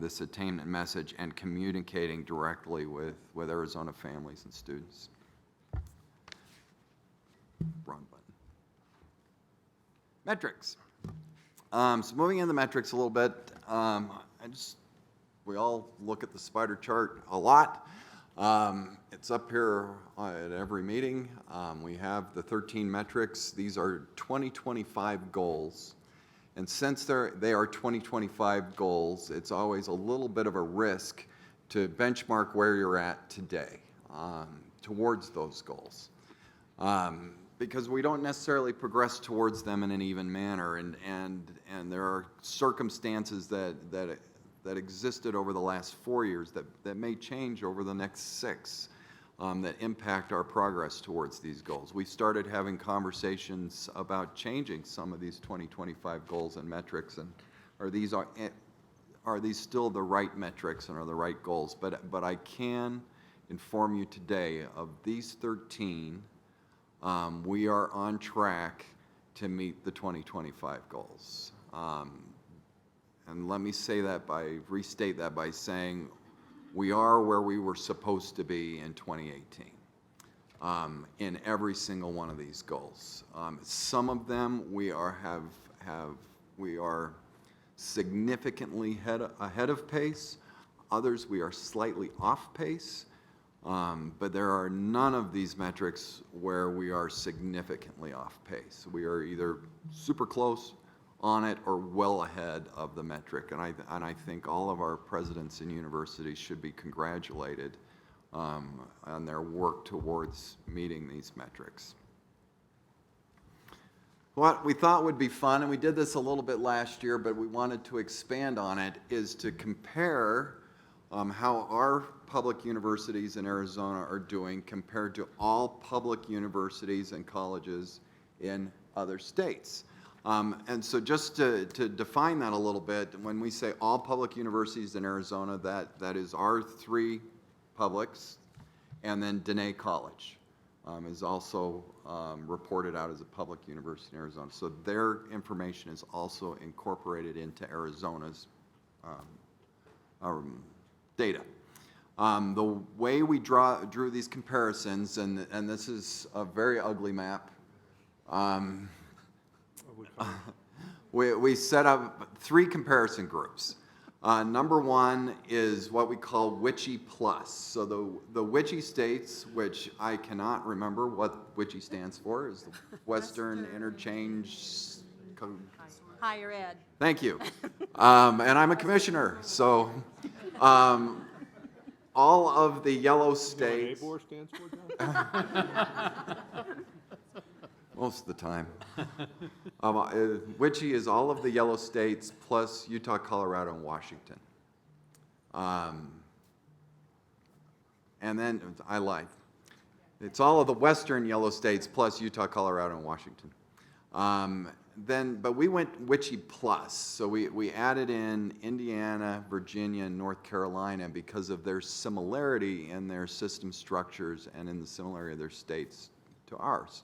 this attainment message and communicating directly with Arizona families and students. Wrong button. Metrics. So moving into the metrics a little bit, we all look at the spider chart a lot. It's up here at every meeting. We have the 13 metrics. These are 2025 goals. And since they are 2025 goals, it's always a little bit of a risk to benchmark where you're at today towards those goals. Because we don't necessarily progress towards them in an even manner, and there are circumstances that existed over the last 4 years that may change over the next 6 that impact our progress towards these goals. We started having conversations about changing some of these 2025 goals and metrics, and are these still the right metrics and are the right goals? But I can inform you today of these 13. We are on track to meet the 2025 goals. And let me restate that by saying we are where we were supposed to be in 2018 in every single one of these goals. Some of them we are significantly ahead of pace. Others we are slightly off pace. But there are none of these metrics where we are significantly off pace. We are either super close on it or well ahead of the metric. And I think all of our presidents and universities should be congratulated on their work towards meeting these metrics. What we thought would be fun, and we did this a little bit last year, but we wanted to expand on it, is to compare how our public universities in Arizona are doing compared to all public universities and colleges in other states. And so just to define that a little bit, when we say all public universities in Arizona, that is our 3 publics, and then Dene College is also reported out as a public university in Arizona. So their information is also incorporated into Arizona's data. The way we drew these comparisons, and this is a very ugly map, we set up 3 comparison groups. Number 1 is what we call WICHE Plus. So the WICHE states, which I cannot remember what WICHE stands for, is the Western Interchange Higher ed. Thank you. And I'm a commissioner, so all of the yellow states. You know what ABOR stands for, John? Most of the time. WICHE is all of the yellow states plus Utah, Colorado, and Washington. And then, I lied. It's all of the western yellow states plus Utah, Colorado, and Washington. But we went WICHE plus, so we added in Indiana, Virginia, and North Carolina because of their similarity in their system structures and in the similarity of their states to ours.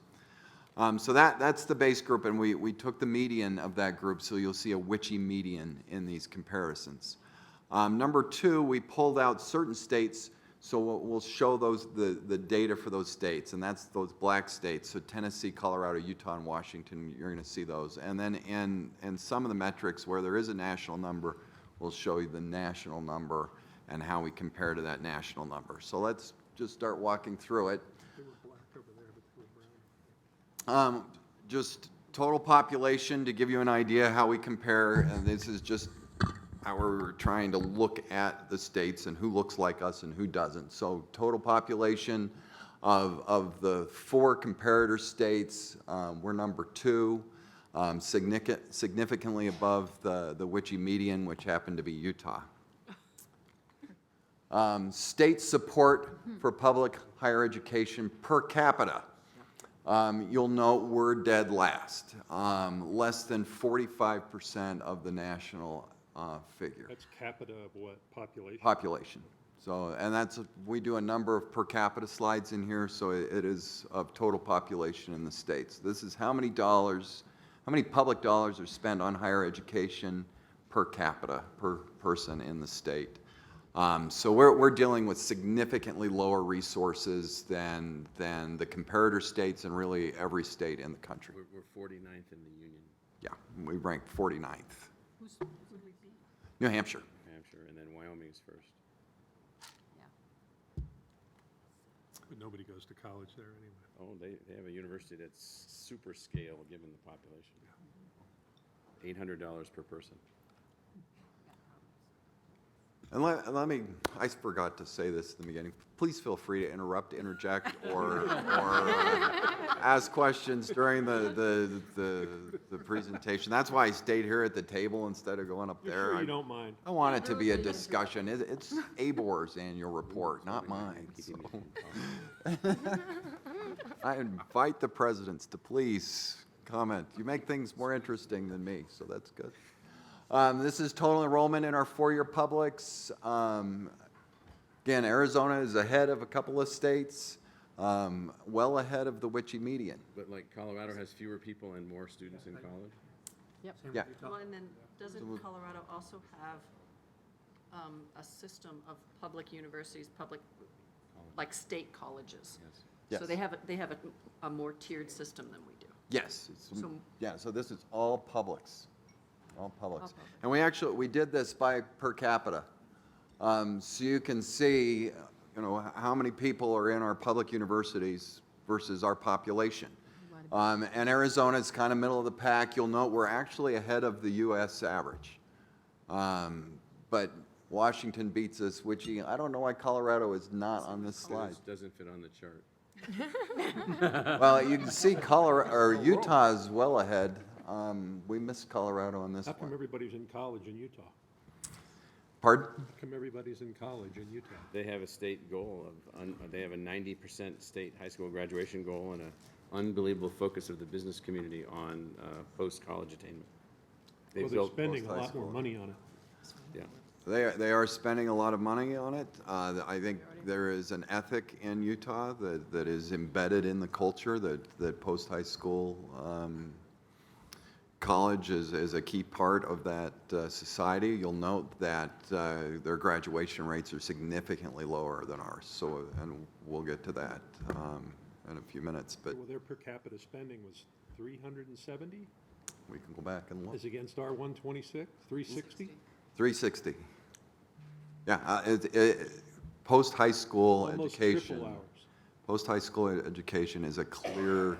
So that's the base group, and we took the median of that group, so you'll see a WICHE median in these comparisons. Number two, we pulled out certain states, so we'll show the data for those states, and that's those black states, so Tennessee, Colorado, Utah, and Washington, you're going to see those. And then in some of the metrics where there is a national number, we'll show you the national number and how we compare to that national number. So let's just start walking through it. Just total population to give you an idea how we compare, and this is just how we're trying to look at the states and who looks like us and who doesn't. So total population of the 4 comparator states, we're number 2, significantly above the WICHE median, which happened to be Utah. State support for public higher education per capita. You'll note we're dead last, less than 45% of the national figure. That's capita of what, population? Population. So, and we do a number of per capita slides in here, so it is of total population in the states. This is how many public dollars are spent on higher education per capita, per person in the state. So we're dealing with significantly lower resources than the comparator states and really every state in the country. We're 49th in the union. Yeah, we rank 49th. Who's we beat? New Hampshire. New Hampshire, and then Wyoming's first. But nobody goes to college there anyway. Oh, they have a university that's super scale given the population. $800 per person. And let me, I forgot to say this in the beginning. Please feel free to interrupt, interject, or ask questions during the presentation. That's why I stayed here at the table instead of going up there. Sure you don't mind. I want it to be a discussion. It's ABOR's annual report, not mine. So. I invite the presidents to please comment. You make things more interesting than me, so that's good. This is total enrollment in our 4-year publics. Again, Arizona is ahead of a couple of states, well ahead of the WICHE median. But like Colorado has fewer people and more students in college? Yep. Yeah. Well, and then doesn't Colorado also have a system of public universities, like state colleges? Yes. So they have a more tiered system than we do. Yes. So- So this is all publics. All publics. And we did this by per capita. So you can see, how many people are in our public universities versus our population. And Arizona is kind of middle of the pack. You'll note we're actually ahead of the U.S. average. But Washington beats us, which I don't know why Colorado is not on this slide. It doesn't fit on the chart. Well, you can see Utah is well ahead. We missed Colorado on this How come one. everybody's in college in Utah? Pardon? How come everybody's in college in Utah? They have a state goal they have a 90% state high school graduation goal and an unbelievable focus of the business community on post-college attainment. Well, they're spending a lot more money on it. Yeah. They are spending a lot of money on it. I think there is an ethic in Utah that is embedded in the culture that post-high school college is a key part of that society. You'll note that their graduation rates are significantly lower than ours. So, and we'll get to that in a few minutes. But Well, their per capita spending was 370 we can go back and look. as against our 126, 360? 360. Yeah, post-high school Almost education. triple ours. Post-high school education is a clear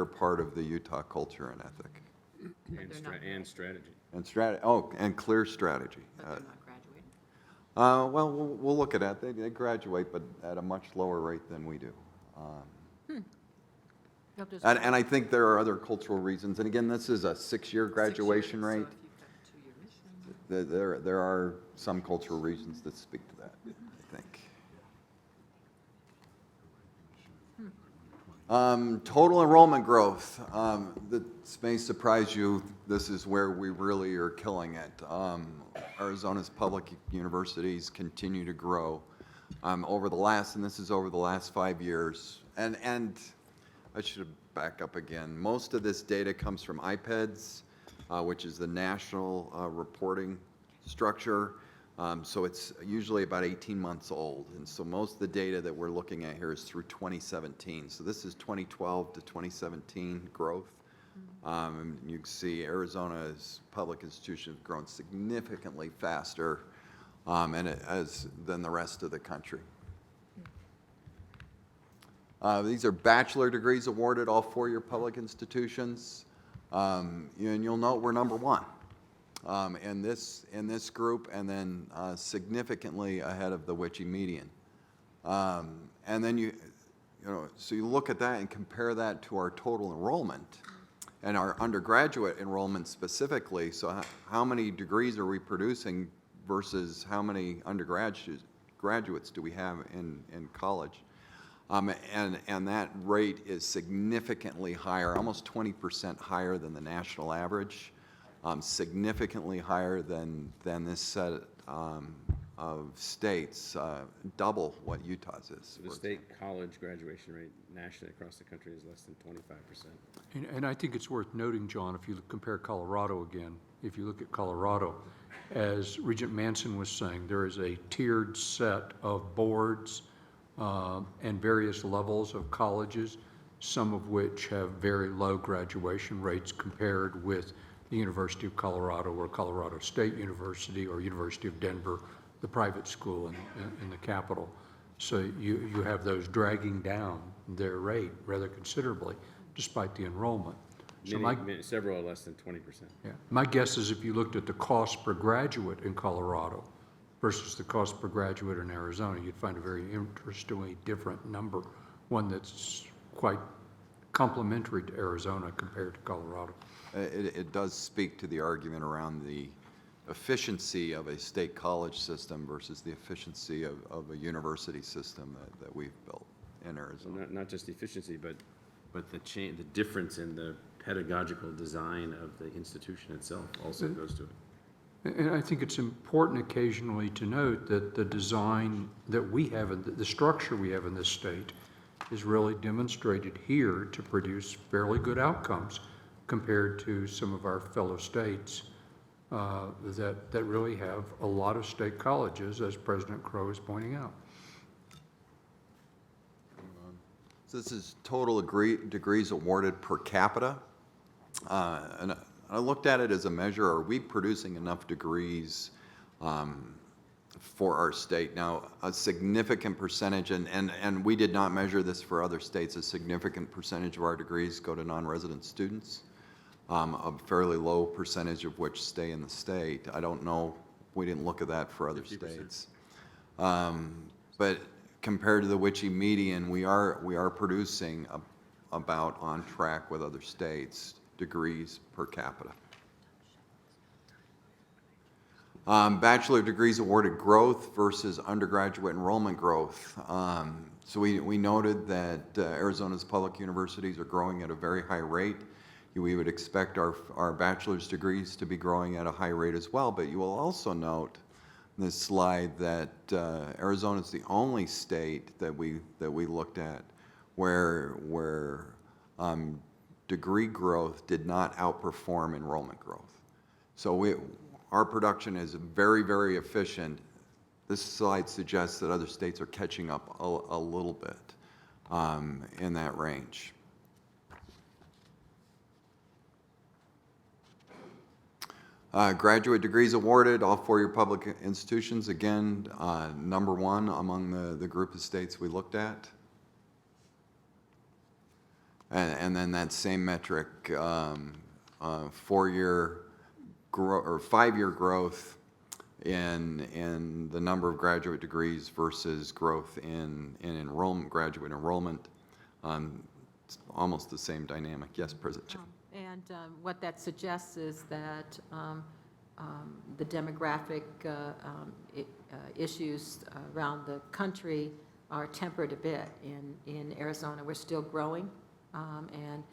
part of the Utah culture and ethic. And strategy. And clear strategy. But they're not graduating. Well, we'll look at that. They graduate, but at a much lower rate than we do. And I think there are other cultural reasons. And again, this is a 6-year graduation rate. There are some cultural reasons that speak to that, I think. Total enrollment growth. This may surprise you. This is where we really are killing it. Arizona's public universities continue to grow over the last, and this is over the last 5 years. And I should back up again. Most of this data comes from IPEDS, which is the national reporting structure. So it's usually about 18 months old. And so most of the data that we're looking at here is through 2017. So this is 2012 to 2017 growth. And you can see Arizona's public institutions have grown significantly faster than the rest of the country. These are bachelor degrees awarded, all four-year public institutions. And you'll note we're number one in this group, and then significantly ahead of the WICHE median. And then so you look at that and compare that to our total enrollment and our undergraduate enrollment specifically. So how many degrees are we producing versus how many undergraduates do we have in college? And that rate is significantly higher, almost 20% higher than the national average, significantally higher than this set of states, double what Utah's is. The state college graduation rate nationally across the country is less than 25%. And I think it's worth noting, John, if you compare Colorado again, if you look at Colorado, as Regent Manson was saying, there is a tiered set of boards and various levels of colleges, some of which have very low graduation rates compared with the University of Colorado or Colorado State University or University of Denver, the private school in the capital. So you have those dragging down their rate rather considerably despite the enrollment. So several are less than 20%. Yeah. My guess is if you looked at the cost per graduate in Colorado versus the cost per graduate in Arizona, you'd find a very interestingly different number, one that's quite complementary to Arizona compared to Colorado. It does speak to the argument around the efficiency of a state college system versus the efficiency of a university system that we've built in Arizona. Well, not just efficiency, but the difference in the pedagogical design of the institution itself also goes to it. And I think it's important occasionally to note that the design that we have and the structure we have in this state is really demonstrated here to produce fairly good outcomes compared to some of our fellow states that really have a lot of state colleges, as President Crow is pointing out. So this is total degrees awarded per capita. And I looked at it as a measure, are we producing enough degrees for our state? Now, a significant percentage, and we did not measure this for other states, a significant percentage of our degrees go to non-resident students, a fairly low percentage of which stay in the state. I don't know, we didn't look at that for other 50%. States. But compared to the WICHE median, we are producing about on track with other states, degrees per capita. Bachelor degrees awarded growth versus undergraduate enrollment growth. So we noted that Arizona's public universities are growing at a very high rate. We would expect our bachelor's degrees to be growing at a high rate as well, but you will also note in this slide that Arizona is the only state that we looked at where degree growth did not outperform enrollment growth. So our production is very, very efficient. This slide suggests that other states are catching up a little bit in that range. Graduate degrees awarded, all four-year public institutions, again, number one among the group of states we looked at. And then that same metric, 4-year or 5-year growth in the number of graduate degrees versus growth in enrollment, graduate enrollment. It's almost the same dynamic. Yes, President Chen. And what that suggests is that the demographic issues around the country are tempered a bit in Arizona. We're still growing, and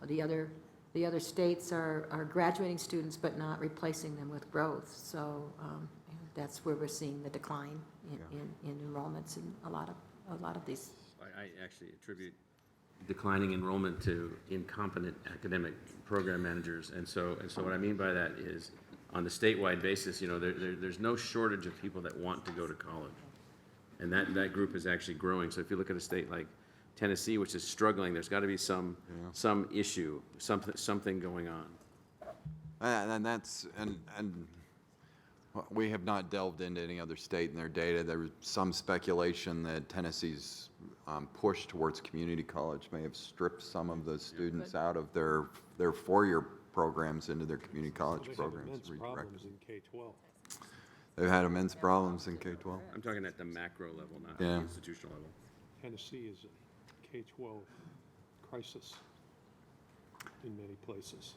the other states are graduating students but not replacing them with growth. So that's where we're seeing the decline in enrollments in a lot of these. I actually attribute declining enrollment to incompetent academic program managers. And so what I mean by that is, on the statewide basis, there's no shortage of people that want to go to college. And that group is actually growing. So if you look at a state like Tennessee, which is struggling, there's got to be some issue, something going on. And we have not delved into any other state and their data. There was some speculation that Tennessee's push towards community college may have stripped some of the students out of their four-year programs into their community college programs. They have immense problems in K-12. They've had immense problems in K-12. I'm talking at the macro level, not Yeah. the institutional level. Tennessee is a K-12 crisis in many places.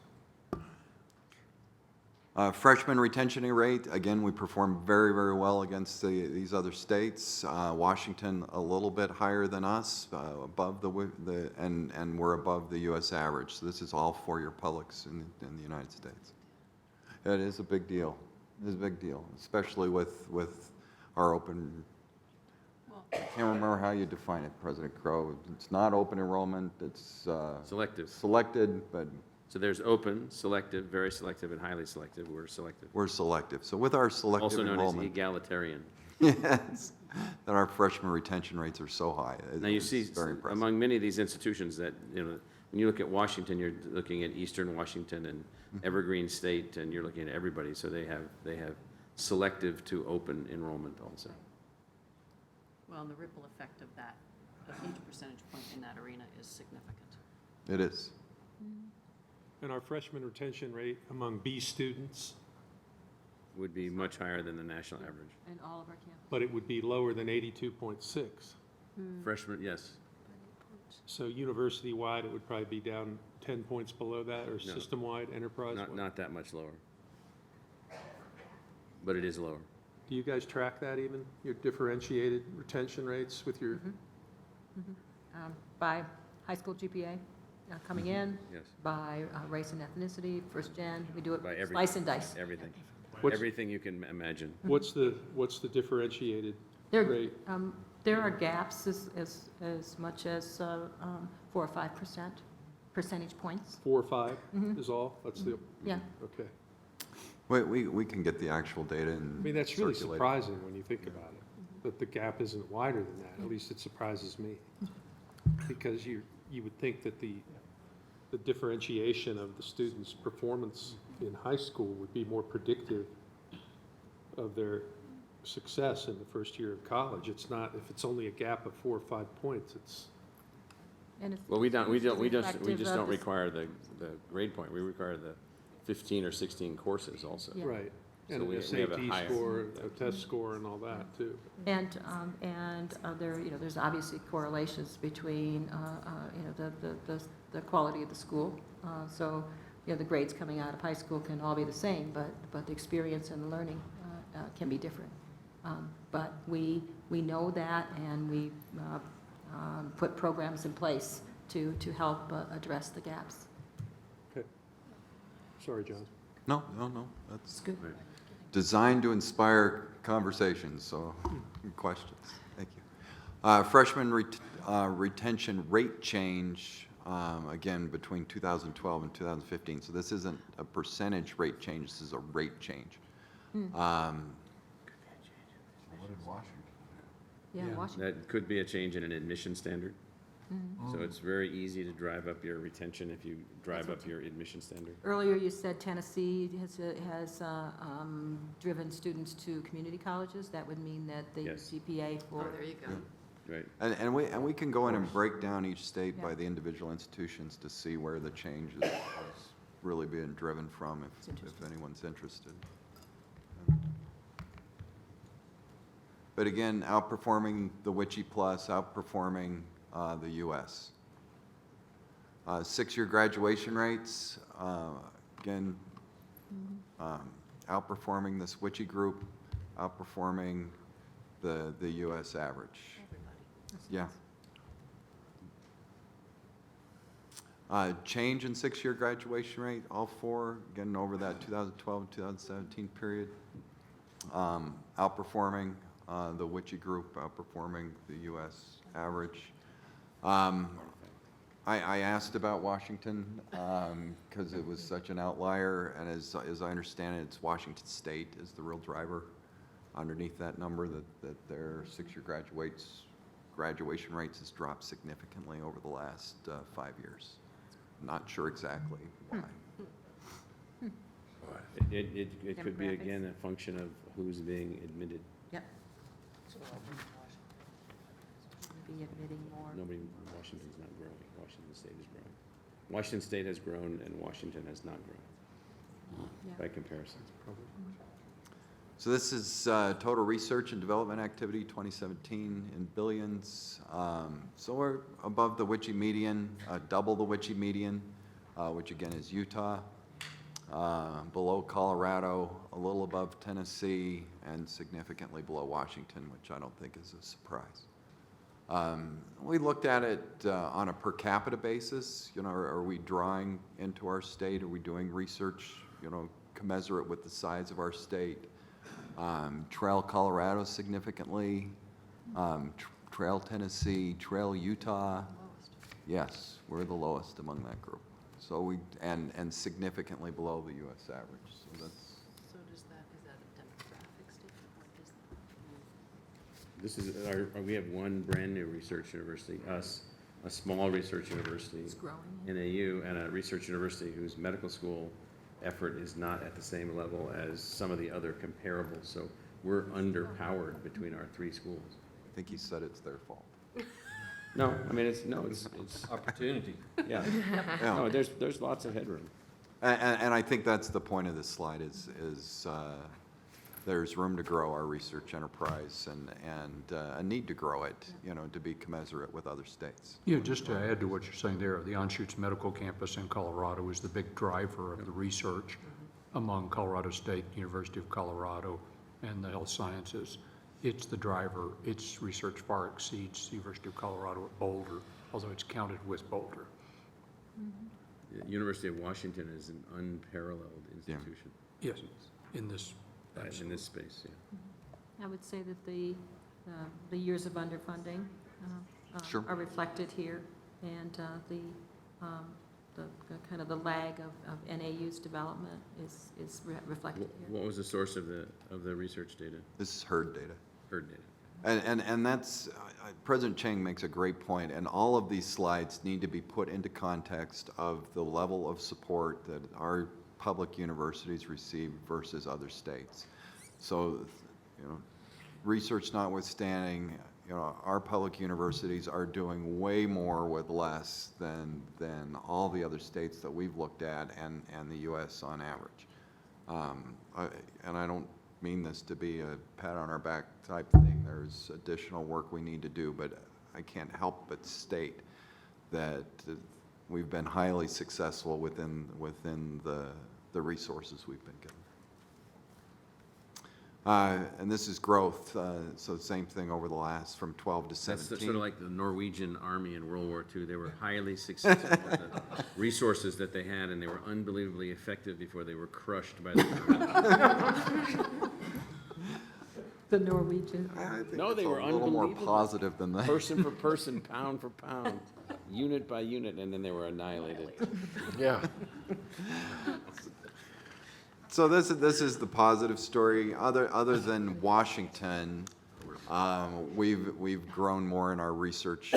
Freshman retention rate, again, we perform very, very well against these other states. Washington a little bit higher than us, above and we're above the U.S. average. So this is all four-year publics in the United States. It is a big deal. It is a big deal, especially with our open. I can't remember how you define it, President Crow. It's not open enrollment. It's Selective. Selected, but. So there's open, selective, very selective, and highly selective. We're selective. We're selective. So with our selective Also known enrollment, as egalitarian. yes, that our freshman retention rates are so high. Now you see, very impressive. among many of these institutions that, when you look at Washington, you're looking at Eastern Washington and Evergreen State, and you're looking at everybody. So they have selective to open enrollment also. Well, and the ripple effect of that, of each percentage point in that arena is significant. It is. And our freshman retention rate among B students, Would be much higher than the national average. In all of our campuses. but it would be lower than 82.6. Freshmen, yes. So university-wide, it would probably be down 10 points below that, or No. system-wide, enterprise-wide? Not that much lower. But it is lower. Do you guys track that even, your differentiated retention rates with your? By high school GPA coming in, Yes. by race and ethnicity, first gen, we do it By everything. slice and dice. Everything. What's- Everything you can imagine. What's the differentiated There, rate? there are gaps as much as 4 or 5%, percentage points. 4 or 5 is all? That's the, Yeah. okay. We can get the actual data I and mean, that's really circulate it. surprising when you think about it, that the gap isn't wider than that. At least it surprises me. Because you would think that the differentiation of the students' performance in high school would be more predictive of their success in the first year of college. It's not, if it's only a gap of 4 or 5 points, it's, And it's Well, we just reflective don't of the- require the grade point. We require the 15 or 16 courses also. Yeah. right. So And we an have a SAT higher- score, a test score and all that too. And there, there's obviously correlations between, the quality of the school. So, the grades coming out of high school can all be the same, but the experience and the learning can be different. But we know that, and we put programs in place to help address the gaps. Okay. Sorry, John. No, that's Good. designed to inspire conversations, so good questions. Thank you. Freshman retention rate change, again, between 2012 and 2015. So this isn't a percentage rate change, this is a rate change. What did Washington? Yeah, Washington. That could be a change in an admission standard. So it's very easy to drive up your retention if you drive up your admission standard. Earlier, you said Tennessee has driven students to community colleges. That would mean that the Yes. GPA for. Oh, there you go. Right. And we can go in and break down each state by the individual institutions to see where the change is really being driven from, if anyone's interested. But again, outperforming the WICHE Plus, outperforming the U.S. 6-year graduation rates, again, outperforming this WICHE group, outperforming the U.S. average. Yeah. Change in six-year graduation rate, all four, getting over that 2012, 2017 period. Outperforming the Witchy group, outperforming the U.S. average. I asked about Washington because it was such an outlier, and as I understand it, it's Washington State is the real driver underneath that number, that their six-year graduation rates has dropped significantly over the last 5 years. Not sure exactly why. It could be, again, a function of who's being admitted. Yep. Be admitting more. Nobody, Washington's not growing. Washington State is growing. Washington State has grown and Washington has not grown by comparison. So this is total research and development activity 2017 in billions. So we're above the Witchy median, double the Witchy median, which again is Utah, below Colorado, a little above Tennessee, and significantly below Washington, which I don't think is a surprise. We looked at it on a per capita basis. You know, are we drawing into our state? Are we doing research, you know, commensurate with the size of our state? Trail Colorado significantly, Trail Tennessee, Trail Utah. Yes, we're the lowest among that group. So and significantly below the U.S. average. So that's. So is that a demographic statement? This is we have one brand new research university, us, a small research university, It's growing. NAU, and a research university whose medical school effort is not at the same level as some of the other comparables. So we're underpowered between our three schools. I think he said it's their fault. No, I mean it's Opportunity. yeah. Yeah. No, there's lots of headroom. And I think that's the point of this slide is there's room to grow our research enterprise and a need to grow it, you know, to be commensurate with other states. Yeah, just to add to what you're saying there, the Anschutz Medical Campus in Colorado is the big driver of the research among Colorado State, University of Colorado, and the health sciences. It's the driver. Its research far exceeds the University of Colorado at Boulder, although it's counted with Boulder. The University of Washington is an unparalleled institution. Yes, in this. In this space, yeah. I would say that the years of underfunding Sure. are reflected here, and the kind of the lag of NAU's development is reflected here. What was the source of the research data? This is herd data. Herd data. And that's, President Chang makes a great point, and all of these slides need to be put into context of the level of support that our public universities receive versus other states. So, you know, research notwithstanding, you know, our public universities are doing way more with less than all the other states that we've looked at and the U.S. on average. And I don't mean this to be a pat on our back type thing. There's additional work we need to do, but I can't help but state that we've been highly successful within the resources we've been given. And this is growth, so same thing over the last, from 12 to 17. That's sort of like the Norwegian army in World War II. They were highly successful with the resources that they had, and they were unbelievably effective before they were crushed by the The Norwegian. No, they were a little more unbelievable. positive than that. Person for person, pound for pound, unit by unit, and then they were annihilated. Yeah. So this is the positive story. Other than Washington, we've grown more in our research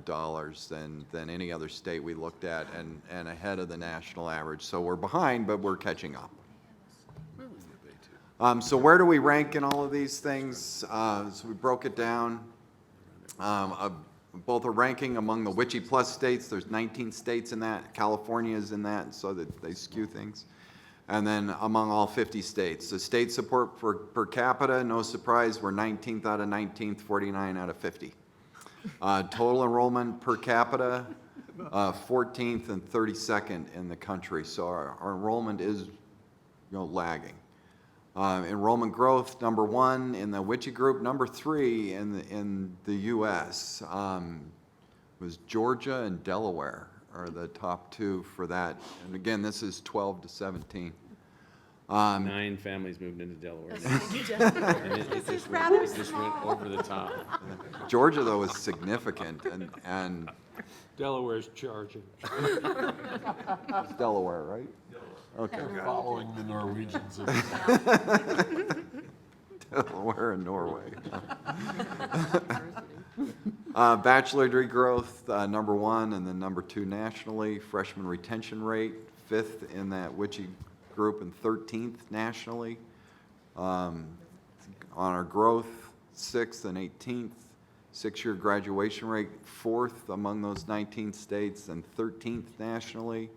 dollars than any other state we looked at, and ahead of the national average. So we're behind, but we're catching up. So where do we rank in all of these things? So we broke it down. Both a ranking among the Witchy Plus states. There's 19 states in that. California is in that, so that they skew things. And then among all 50 states. The state support for per capita, no surprise, we're 19th out of 19th, 49 out of 50. Total enrollment per capita, 14th and 32nd in the country. So our enrollment is, lagging. Enrollment growth, number 1 in the WICHE group, number 3 in the U.S. Was Georgia and Delaware are the top 2 for that. And again, this is 12 to 17. 9 families moved into Delaware. And it just went over the top. Georgia, though, is significant, and Delaware's charging. it's Delaware, right? Okay. Following the Norwegians. Delaware and Norway. Bachelor degree growth, number 1, and then number 2 nationally. Freshman retention rate, 5th in that WICHE group and 13th nationally. Honor growth, 6th and 18th. 6-year graduation rate, 4th among those 19 states and 13th nationally.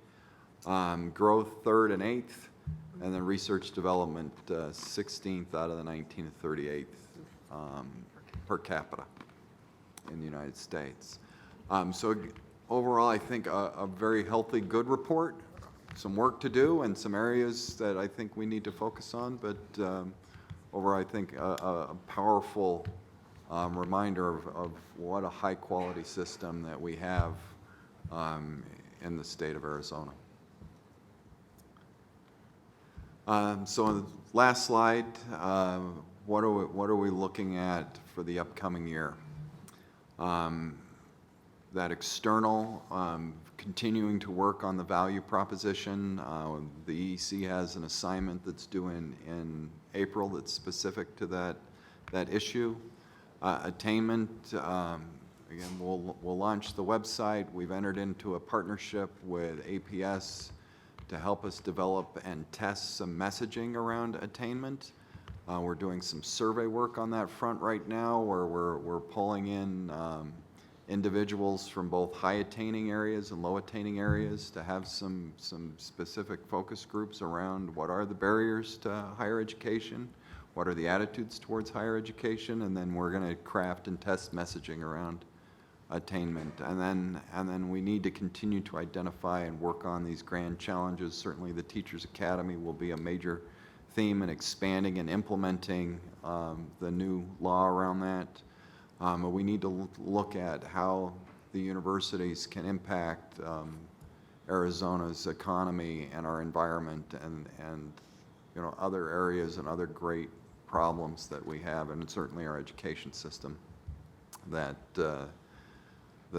Growth, 3rd and 8th. And then research development, 16th out of the 19 to 38th per capita in the United States. So overall, I think a very healthy, good report. Some work to do and some areas that I think we need to focus on, but overall, I think a powerful reminder of what a high-quality system that we have in the state of Arizona. So on the last slide, what are we looking at for the upcoming year? That external, continuing to work on the value proposition. The EEC has an assignment that's due in April that's specific to that issue. Attainment, again, we'll launch the website. We've entered into a partnership with APS to help us develop and test some messaging around attainment. We're doing some survey work on that front right now where we're pulling in individuals from both high attaining areas and low attaining areas to have some specific focus groups around what are the barriers to higher education, what are the attitudes towards higher education, and then we're going to craft and test messaging around attainment. And then we need to continue to identify and work on these grand challenges. Certainly the Teachers Academy will be a major theme in expanding and implementing the new law around that. But we need to look at how the universities can impact Arizona's economy and our environment and other areas and other great problems that we have, and certainly our education system that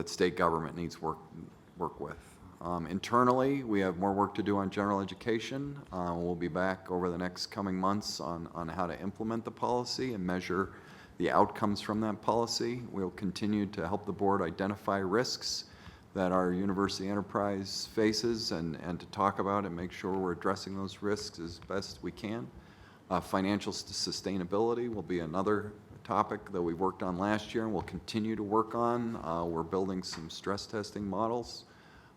state government needs work with. Internally, we have more work to do on general education. We'll be back over the next coming months on how to implement the policy and measure the outcomes from that policy. We'll continue to help the board identify risks that our university enterprise faces and to talk about and make sure we're addressing those risks as best we can. Financial sustainability will be another topic that we worked on last year and we'll continue to work on. We're building some stress testing models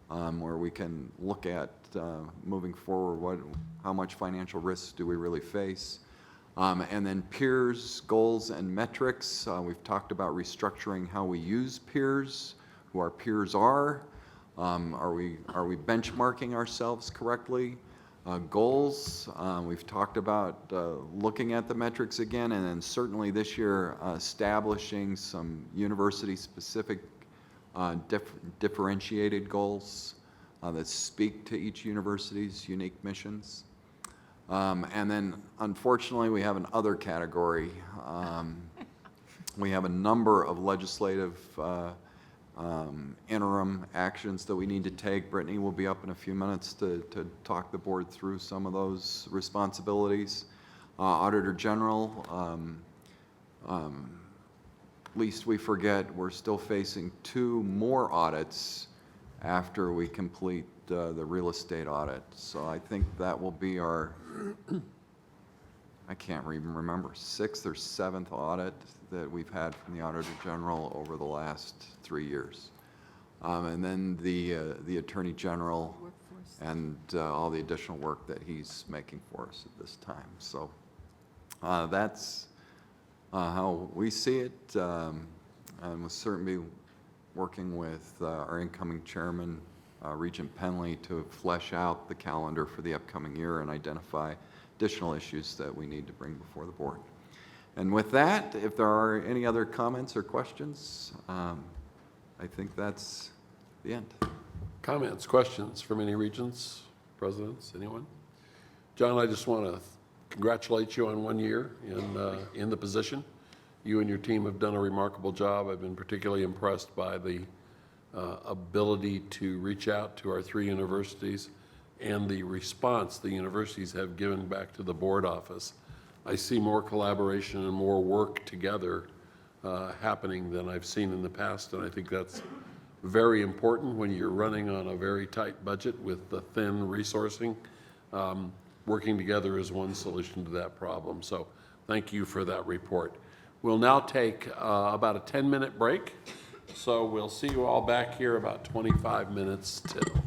where we can look at moving forward how much financial risk do we really face. And then peers, goals, and metrics. We've talked about restructuring how we use peers, who our peers are. Are we benchmarking ourselves correctly? Goals, we've talked about looking at the metrics again, and then certainly this year establishing some university-specific differentiated goals that speak to each university's unique missions. And then, unfortunately, we have an other category. We have a number of legislative interim actions that we need to take. Brittany will be up in a few minutes to talk the board through some of those responsibilities. Auditor General, least we forget, we're still facing 2 more audits after we complete the real estate audit. So I think that will be our, I can't even remember, 6th or 7th audit that we've had from the Auditor General over the last 3 years. And then the Attorney General and all the additional work that he's making for us at this time. So that's how we see it. And we'll certainly be working with our incoming chairman, Regent Penley, to flesh out the calendar for the upcoming year and identify additional issues that we need to bring before the board. And with that, if there are any other comments or questions, I think that's the end. Comments, questions from any regents, presidents, anyone? John, I just want to congratulate you on 1 year in the position. You and your team have done a remarkable job. I've been particularly impressed by the ability to reach out to our 3 universities and the response the universities have given back to the board office. I see more collaboration and more work together happening than I've seen in the past, and I think that's very important when you're running on a very tight budget with the thin resourcing. Working together is one solution to that problem. So thank you for that report. We'll now take about a 10-minute break. So we'll see you all back here about 25 minutes till.